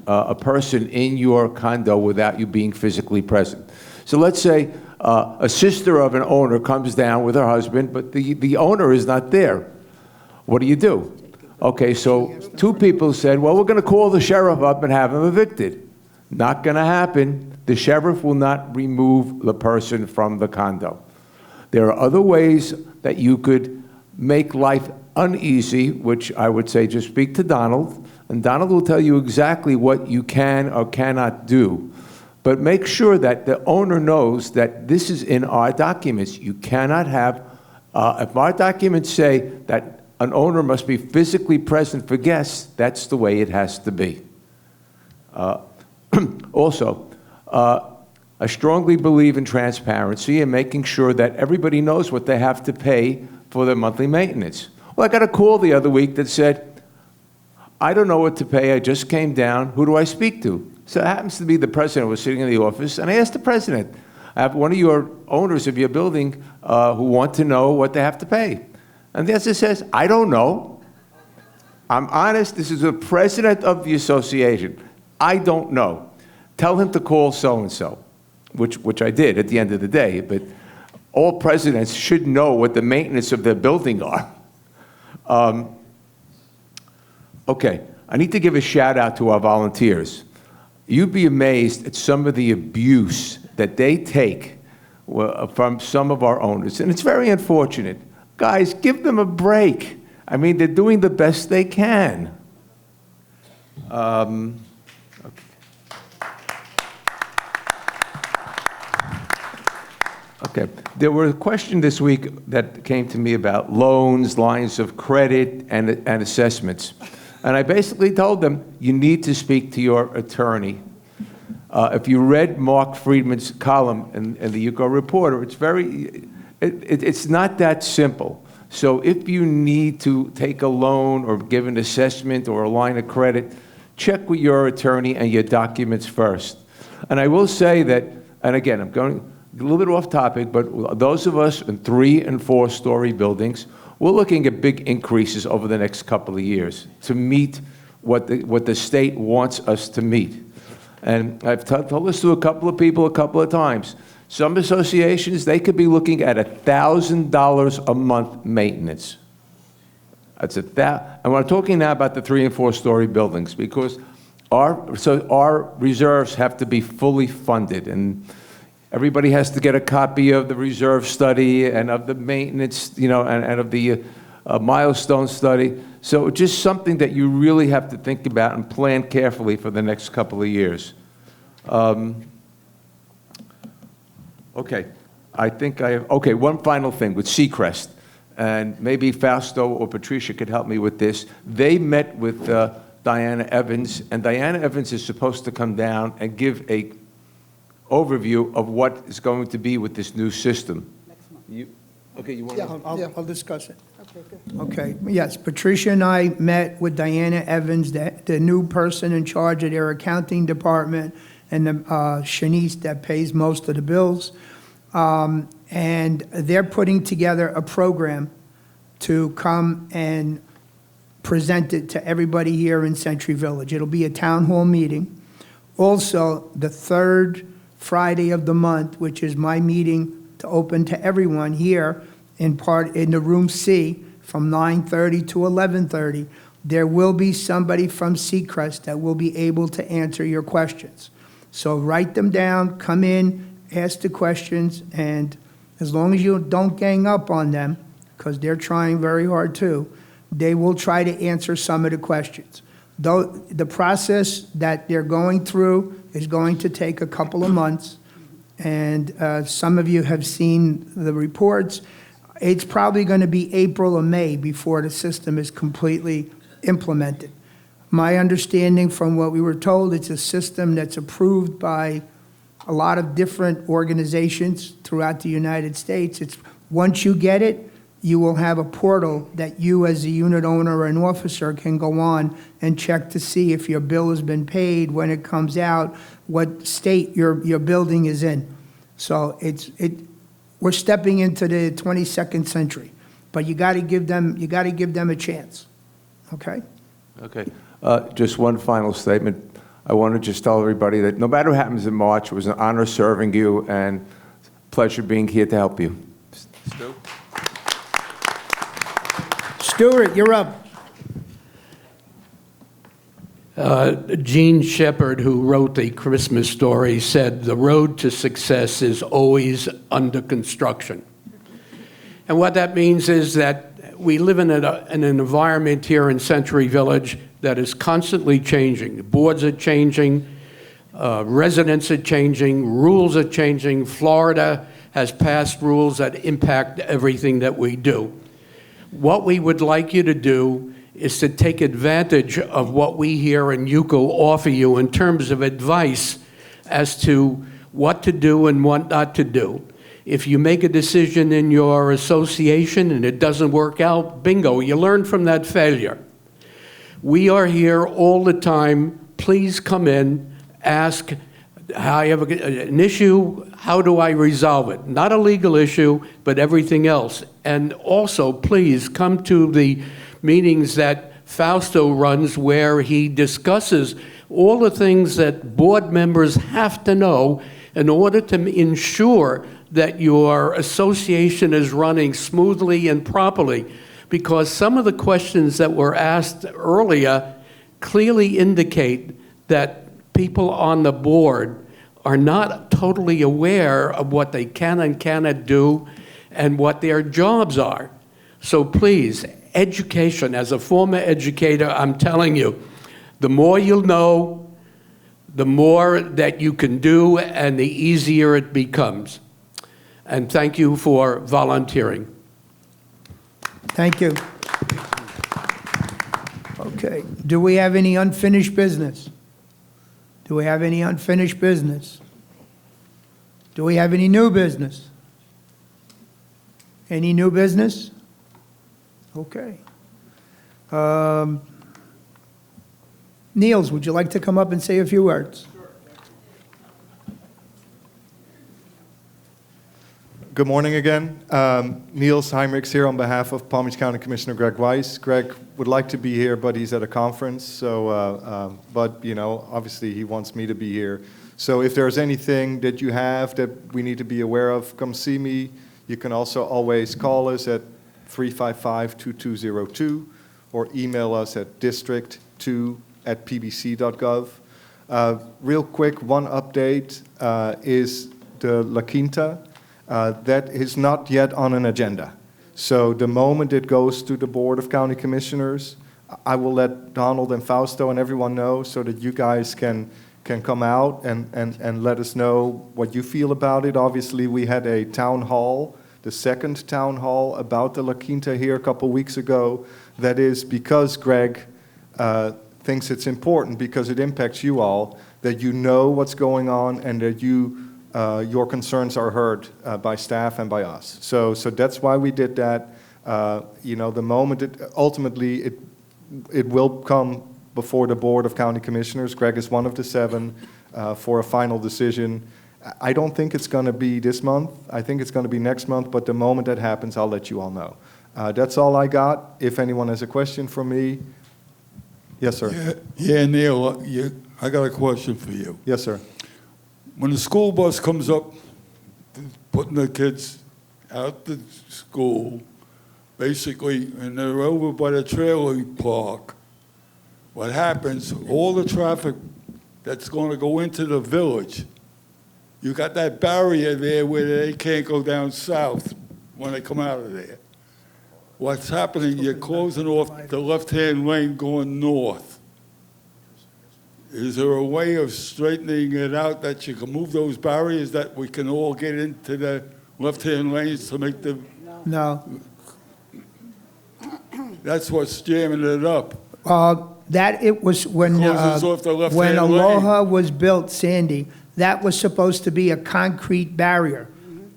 S8: a person in your condo without you being physically present. So let's say a sister of an owner comes down with her husband, but the owner is not there. What do you do? Okay, so 2 people said, well, we're going to call the sheriff up and have him evicted. Not going to happen. The sheriff will not remove the person from the condo. There are other ways that you could make life uneasy, which I would say just speak to Donald, and Donald will tell you exactly what you can or cannot do. But make sure that the owner knows that this is in our documents. You cannot have, if our documents say that an owner must be physically present for guests, that's the way it has to be. Also, I strongly believe in transparency and making sure that everybody knows what they have to pay for their monthly maintenance. Well, I got a call the other week that said, I don't know what to pay, I just came down, who do I speak to? So it happens to be the president was sitting in the office, and I asked the president, I have one of your owners of your building who want to know what they have to pay. And the answer says, I don't know. I'm honest, this is the president of the association. I don't know. Tell him to call so-and-so, which I did at the end of the day, but all presidents should know what the maintenance of their building are. Okay, I need to give a shout out to our volunteers. You'd be amazed at some of the abuse that they take from some of our owners, and it's very unfortunate. Guys, give them a break. I mean, they're doing the best they can. Okay, there were a question this week that came to me about loans, lines of credit, and assessments. And I basically told them, you need to speak to your attorney. If you read Mark Friedman's column in the UCO Reporter, it's not that simple. So if you need to take a loan or give an assessment or a line of credit, check with your attorney and your documents first. And I will say that, and again, I'm going a little bit off topic, but those of us in 3- and 4-story buildings, we're looking at big increases over the next couple of years to meet what the state wants us to meet. And I've told this to a couple of people a couple of times. Some associations, they could be looking at $1,000 a month maintenance. That's and we're talking now about the 3- and 4-story buildings, because our reserves have to be fully funded, and everybody has to get a copy of the reserve study and of the maintenance, and of the milestone study. So just something that you really have to think about and plan carefully for the next couple of years. Okay, I think okay, one final thing with Seacrest, and maybe Fausto or Patricia could help me with this. They met with Diana Evans, and Diana Evans is supposed to come down and give a overview of what is going to be with this new system. Okay, you want to?
S1: I'll discuss it.
S6: Okay, good.
S1: Okay, yes, Patricia and I met with Diana Evans, the new person in charge of their accounting department, and Shanice that pays most of the bills. And they're putting together a program to come and present it to everybody here in Century Village. It'll be a town hall meeting. Also, the third Friday of the month, which is my meeting to open to everyone here in the room C from 9:30 to 11:30, there will be somebody from Seacrest that will be able to answer your questions. So write them down, come in, ask the questions, and as long as you don't gang up on them, because they're trying very hard too, they will try to answer some of the questions. Though the process that they're going through is going to take a couple of months, and some of you have seen the reports. It's probably going to be April or May before the system is completely implemented. My understanding from what we were told, it's a system that's approved by a lot of different organizations throughout the United States. Once you get it, you will have a portal that you as a unit owner or an officer can go on and check to see if your bill has been paid, when it comes out, what state your building is in. So we're stepping into the 22nd century, but you got to give them a chance. Okay?
S8: Okay. Just one final statement. I want to just tell everybody that no matter what happens in March, it was an honor serving you and pleasure being here to help you. Stu?
S1: Stuart, you're up.
S10: Gene Shepard, who wrote the Christmas Story, said the road to success is always under construction. And what that means is that we live in an environment here in Century Village that is constantly changing. Boards are changing, residents are changing, rules are changing. Florida has passed rules that impact everything that we do. What we would like you to do is to take advantage of what we here in UCO offer you in terms of advice as to what to do and what not to do. If you make a decision in your association and it doesn't work out, bingo, you learn from that failure. We are here all the time. Please come in, ask, I have an issue, how do I resolve it? Not a legal issue, but everything else. And also, please come to the meetings that Fausto runs where he discusses all the things that board members have to know in order to ensure that your association is running smoothly and properly. Because some of the questions that were asked earlier clearly indicate that people on the board are not totally aware of what they can and cannot do and what their jobs are. So please, education, as a former educator, I'm telling you, the more you'll know, the more that you can do and the easier it becomes. And thank you for volunteering.
S1: Thank you. Okay, do we have any unfinished business? Do we have any unfinished business? Do we have any new business? Any new business? Okay. Niels, would you like to come up and say a few words?
S21: Good morning again. Niels Heinrichs here on behalf of Palm Beach County Commissioner Greg Weiss. Greg would like to be here, but he's at a conference. So, but you know, obviously he wants me to be here. So if there's anything that you have that we need to be aware of, come see me. You can also always call us at 355-2202 or email us at district2@pbc.gov. Real quick, one update is the La Quinta. That is not yet on an agenda. So the moment it goes to the Board of County Commissioners, I will let Donald and Fausto and everyone know so that you guys can come out and let us know what you feel about it. Obviously, we had a town hall, the second town hall about the La Quinta here a couple weeks ago. That is because Greg thinks it's important because it impacts you all, that you know what's going on and that your concerns are heard by staff and by us. So that's why we did that. You know, the moment ultimately it will come before the Board of County Commissioners. Greg is one of the 7 for a final decision. I don't think it's going to be this month. I think it's going to be next month, but the moment that happens, I'll let you all know. That's all I got. If anyone has a question for me. Yes, sir.
S9: Yeah, Neil, I got a question for you.
S21: Yes, sir.
S9: When the school bus comes up, putting the kids out to school, basically, and they're over by the trailer park, what happens, all the traffic that's going to go into the village, you got that barrier there where they can't go down south when they come out of there. What's happening, you're closing off the left-hand lane going north. Is there a way of straightening it out that you can move those barriers that we can all get into the left-hand lanes to make the...
S1: No.
S9: That's what's jamming it up.
S1: That it was when
S9: Closes off the left-hand
S1: when
S9: lane.
S1: Aloha was built, Sandy, that was supposed to be a concrete barrier.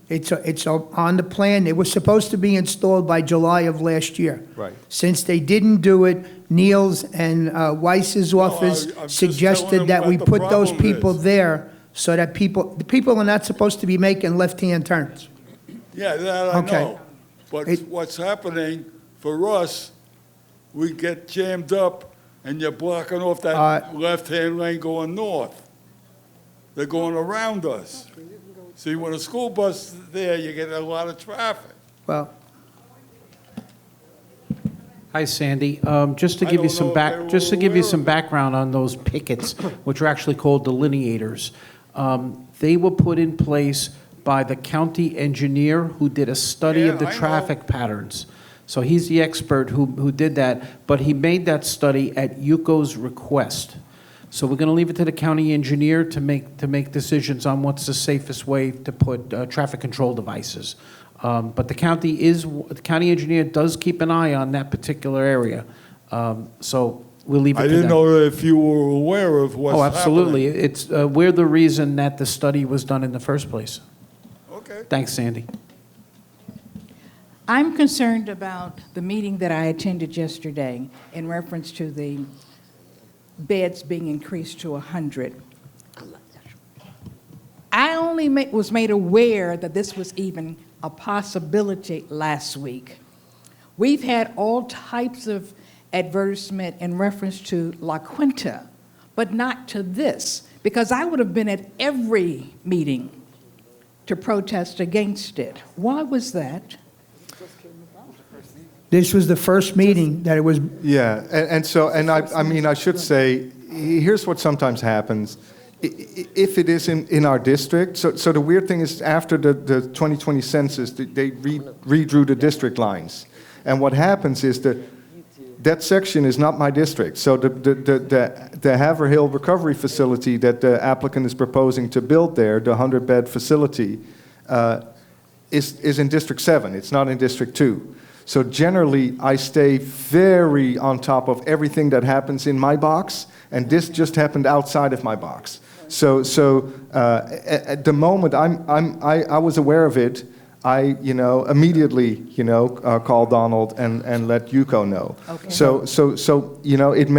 S1: It's on the plan. It was supposed to be installed by July of last year.
S21: Right.
S1: Since they didn't do it, Niels and Weiss's office
S9: I'm just
S1: suggested
S9: telling
S1: that
S9: them
S1: we
S9: what the
S1: put those
S9: problem
S1: people
S9: is.
S1: there so that the people are not supposed to be making left-hand turns.
S9: Yeah, that I
S1: Okay.
S9: know. But what's happening for us, we get jammed up and you're blocking off that left-hand lane going north. They're going around us. See, when a school bus is there, you get a lot of traffic.
S1: Well,
S5: Hi, Sandy. Just to
S9: I
S5: give you
S9: don't
S5: some
S9: know if they were
S5: just to give you
S9: aware
S5: some
S9: of it.
S5: background on those pickets, which are actually called delineators. They were put in place by the county engineer who did a study of the
S9: I know.
S5: traffic patterns. So he's the expert who did that, but he made that study at UCO's request. So we're going to leave it to the county engineer to make decisions on what's the safest way to put traffic control devices. But the county engineer does keep an eye on that particular area. So we'll leave it
S9: I
S5: to
S9: didn't
S5: them.
S9: know if you were aware of what's
S5: Oh, absolutely.
S9: happening.
S5: It's we're the reason that the study was done in the first place.
S9: Okay.
S5: Thanks, Sandy.
S7: I'm concerned about the meeting that I attended yesterday in reference to the beds being increased to 100. I only was made aware that this was even a possibility last week. We've had all types of advertisement in reference to La Quinta, but not to this, because I would have been at every meeting to protest against it. Why was that?
S1: this was the first meeting that it was.
S21: Yeah, I mean, I should say, here's what sometimes happens. If it is in our district, so the weird thing is after the 2020 census, they redrew the district lines. And what happens is that section is not my district. So the Haverhill Recovery Facility that the applicant is proposing to build there, the 100-bed facility, is in District 7. It's not in District 2. So generally, I stay very on top of everything that happens in my box, and this just happened outside of my box. At the moment I was aware of it, I immediately called Donald and let Yuko know.
S7: Okay.
S21: So it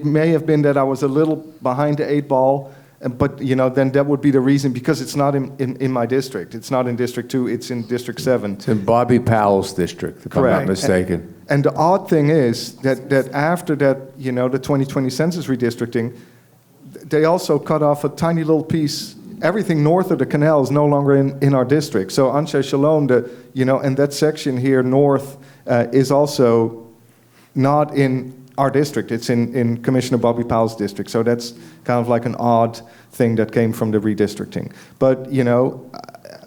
S21: may have been that I was a little behind the 8 ball, but then that would be the reason, because it's not in my district. It's not in District 2. It's in District 7.
S8: It's in Bobby Powell's district, if I'm not mistaken.
S21: And the odd thing is that after that, the 2020 census redistricting, they also cut off a tiny little piece. Everything north of the canal is no longer in our district. So Anshe Shalom, and that section here north is also not in our district. It's in Commissioner Bobby Powell's district. So that's kind of like an odd thing that came from the redistricting. But,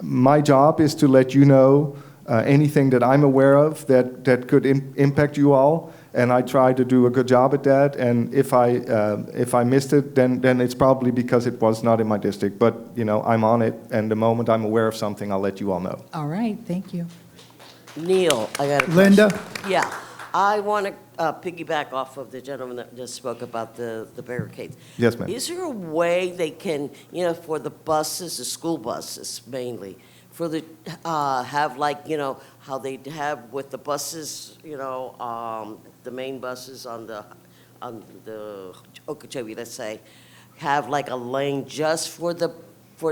S21: my job is to let you know anything that I'm aware of that could impact you all. And I try to do a good job at that. And if I missed it, then it's probably because it was not in my district. But, I'm on it. And the moment I'm aware of something, I'll let you all know.
S11: All right, thank you.
S13: Neil, I got a question.
S1: Linda?
S13: Yeah, I want to piggyback off of the gentleman that just spoke about the barricades.
S21: Yes, ma'am.
S13: Is there a way they can, for the buses, the school buses mainly, for the, have like, how they have with the buses, the main buses on the Okeechobee, let's say, have like a lane just for the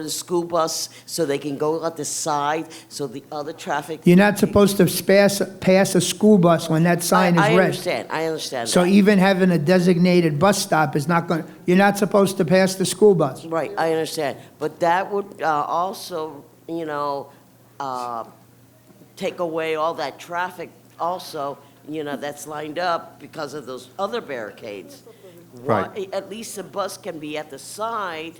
S13: school bus so they can go at the side so the other traffic.
S1: You're not supposed to pass a school bus when that sign is red.
S13: I understand
S1: So
S13: that.
S1: even having a designated bus stop is not going, you're not supposed to pass the school bus.
S13: Right, I understand. But that would also, take away all that traffic also, that's lined up because of those other barricades.
S21: Right.
S13: At least the bus can be at the side.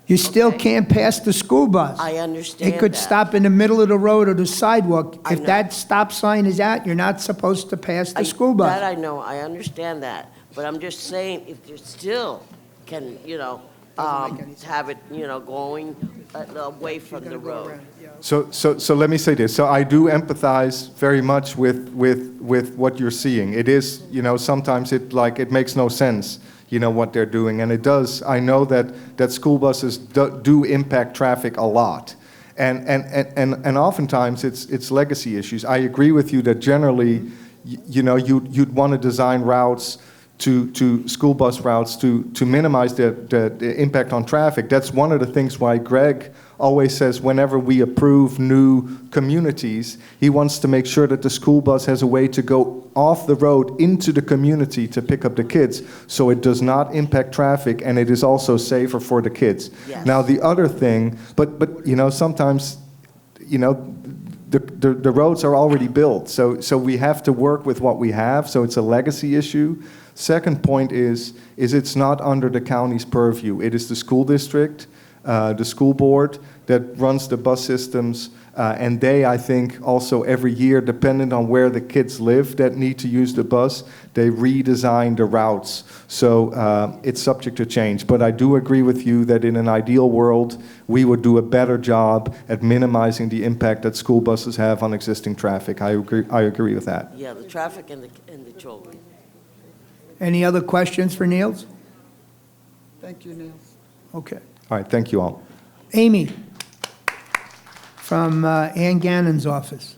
S1: You still can't pass the school bus.
S13: I understand
S1: It could
S13: that.
S1: stop in the middle of the road or the sidewalk.
S13: I
S1: If
S13: know.
S1: that stop sign is out, you're not supposed to pass the school
S13: That
S1: bus.
S13: I know, I understand that. But I'm just saying, if you still can, have it, going away from the road.
S21: So let me say this. So I do empathize very much with what you're seeing. It is, sometimes it makes no sense, what they're doing. And it does. I know that school buses do impact traffic a lot. And oftentimes it's legacy issues. I agree with you that generally, you'd want to design routes to school bus routes to minimize the impact on traffic. That's one of the things why Greg always says whenever we approve new communities, he wants to make sure that the school bus has a way to go off the road into the community to pick up the kids, so it does not impact traffic and it is also safer for the kids.
S13: Yes.
S21: Now the other thing, but sometimes, the roads are already built, so we have to work with what we have, so it's a legacy issue. Second point is it's not under the county's purview. It is the school district, the school board that runs the bus systems, and they, I think, also every year, dependent on where the kids live that need to use the bus, they redesign the routes. So it's subject to change. But I do agree with you that in an ideal world, we would do a better job at minimizing the impact that school buses have on existing traffic. I agree with that.
S13: Yeah, the traffic and the children.
S1: Any other questions for Niels?
S6: Thank you, Neil.
S1: Okay.
S21: All right, thank you all.
S1: Amy, from Ann Gannon's office.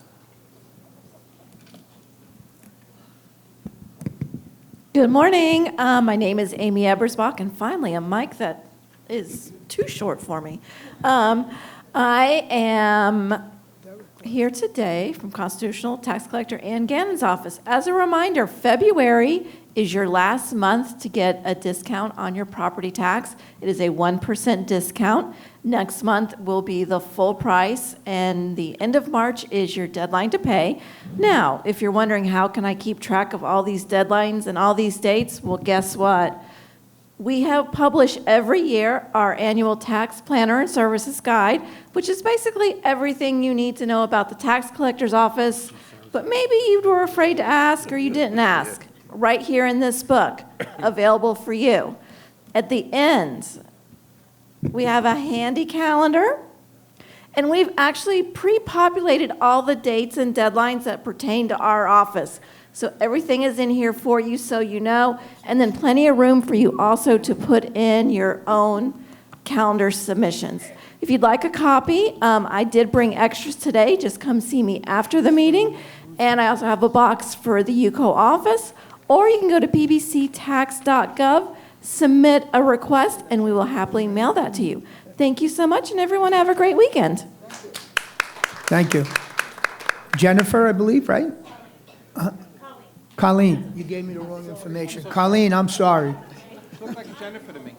S15: Good morning. My name is Amy Ebersbach, and finally a mic that is too short for me. I am here today from Constitutional Tax Collector Ann Gannon's office. As a reminder, February is your last month to get a discount on your property tax. It is a 1% discount. Next month will be the full price, and the end of March is your deadline to pay. Now, if you're wondering how can I keep track of all these deadlines and all these dates, well, guess what? We have published every year our annual tax planner and services guide, which is basically everything you need to know about the tax collector's office, but maybe you were afraid to ask or you didn't ask. Right here in this book, available for you. At the end, we have a handy calendar, and we've actually pre-populated all the dates and deadlines that pertain to our office. So everything is in here for you so you know, and then plenty of room for you also to put in your own calendar submissions. If you'd like a copy, I did bring extras today. Just come see me after the meeting. And I also have a box for the UCO office. Or you can go to bbctax.gov, submit a request, and we will happily mail that to you. Thank you so much, and everyone have a great weekend.
S1: Thank you. Jennifer, I believe, right? Colleen, you gave me the wrong information. Colleen, I'm sorry.
S11: Looked like Jennifer to me.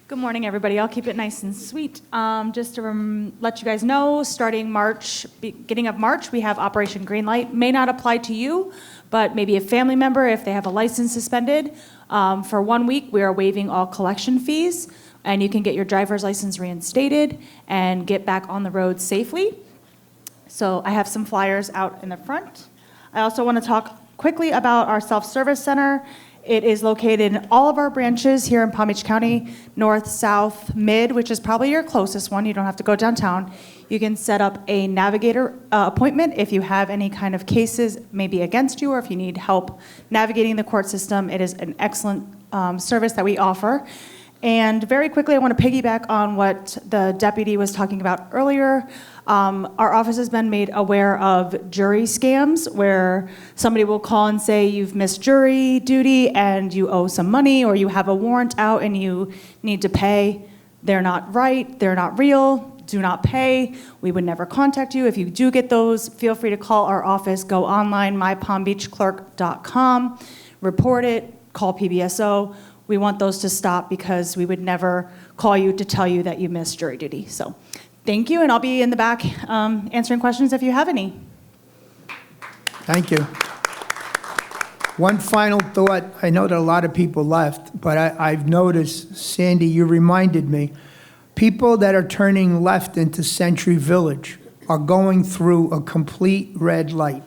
S16: Good morning, everybody. I'll keep it nice and sweet. Just to let you guys know, starting March, beginning of March, we have Operation Greenlight. May not apply to you, but maybe a family member if they have a license suspended. For 1 week, we are waiving all collection fees, and you can get your driver's license reinstated and get back on the road safely. So I have some flyers out in the front. I also want to talk quickly about our self-service center. It is located in all of our branches here in Palm Beach County, north, south, mid, which is probably your closest one. You don't have to go downtown. You can set up a navigator appointment if you have any kind of cases maybe against you or if you need help navigating the court system. It is an excellent service that we offer. And very quickly, I want to piggyback on what the deputy was talking about earlier. Our office has been made aware of jury scams where somebody will call and say you've missed jury duty and you owe some money, or you have a warrant out and you need to pay. They're not right, they're not real, do not pay. We would never contact you. If you do get those, feel free to call our office, go online, mypalmbeachclerk.com, report it, call PBSO. We want those to stop because we would never call you to tell you that you missed jury duty. So thank you, and I'll be in the back answering questions if you have any.
S1: Thank you. One final thought. I know that a lot of people left, but I've noticed, Sandy, you reminded me, people that are turning left into Century Village are going through a complete red light.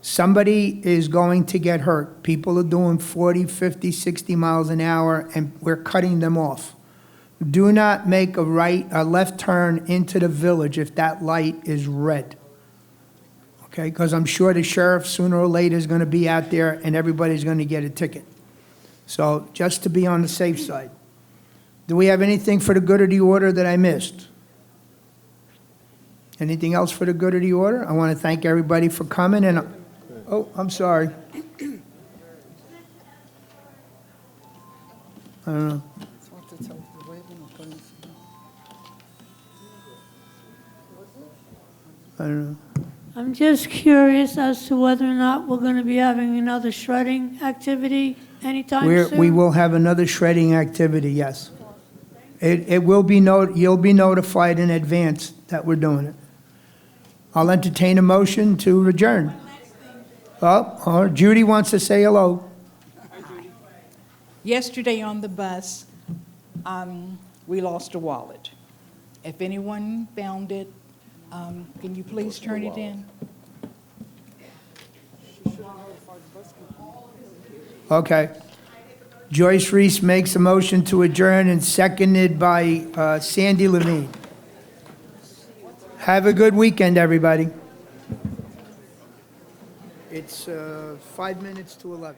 S1: Somebody is going to get hurt. People are doing 40, 50, 60 miles an hour, and we're cutting them off. Do not make a left turn into the village if that light is red. Okay, because I'm sure the sheriff sooner or later is going to be out there and everybody's going to get a ticket. So just to be on the safe side. Do we have anything for the good of the order that I missed? Anything else for the good of the order? I want to thank everybody for coming, and oh, I'm sorry. I don't know. I don't know.
S23: I'm just curious as to whether or not we're going to be having another shredding activity anytime soon.
S1: We will have another shredding activity, yes. It will be you'll be notified in advance that we're doing it. I'll entertain a motion to adjourn. Oh, Judy wants to say hello.
S7: Yesterday on the bus, we lost a wallet. If anyone found it, can you please turn it in?
S1: Okay. Joyce Reese makes a motion to adjourn and seconded by Sandy Levine. Have a good weekend, everybody. It's 5 minutes to 11.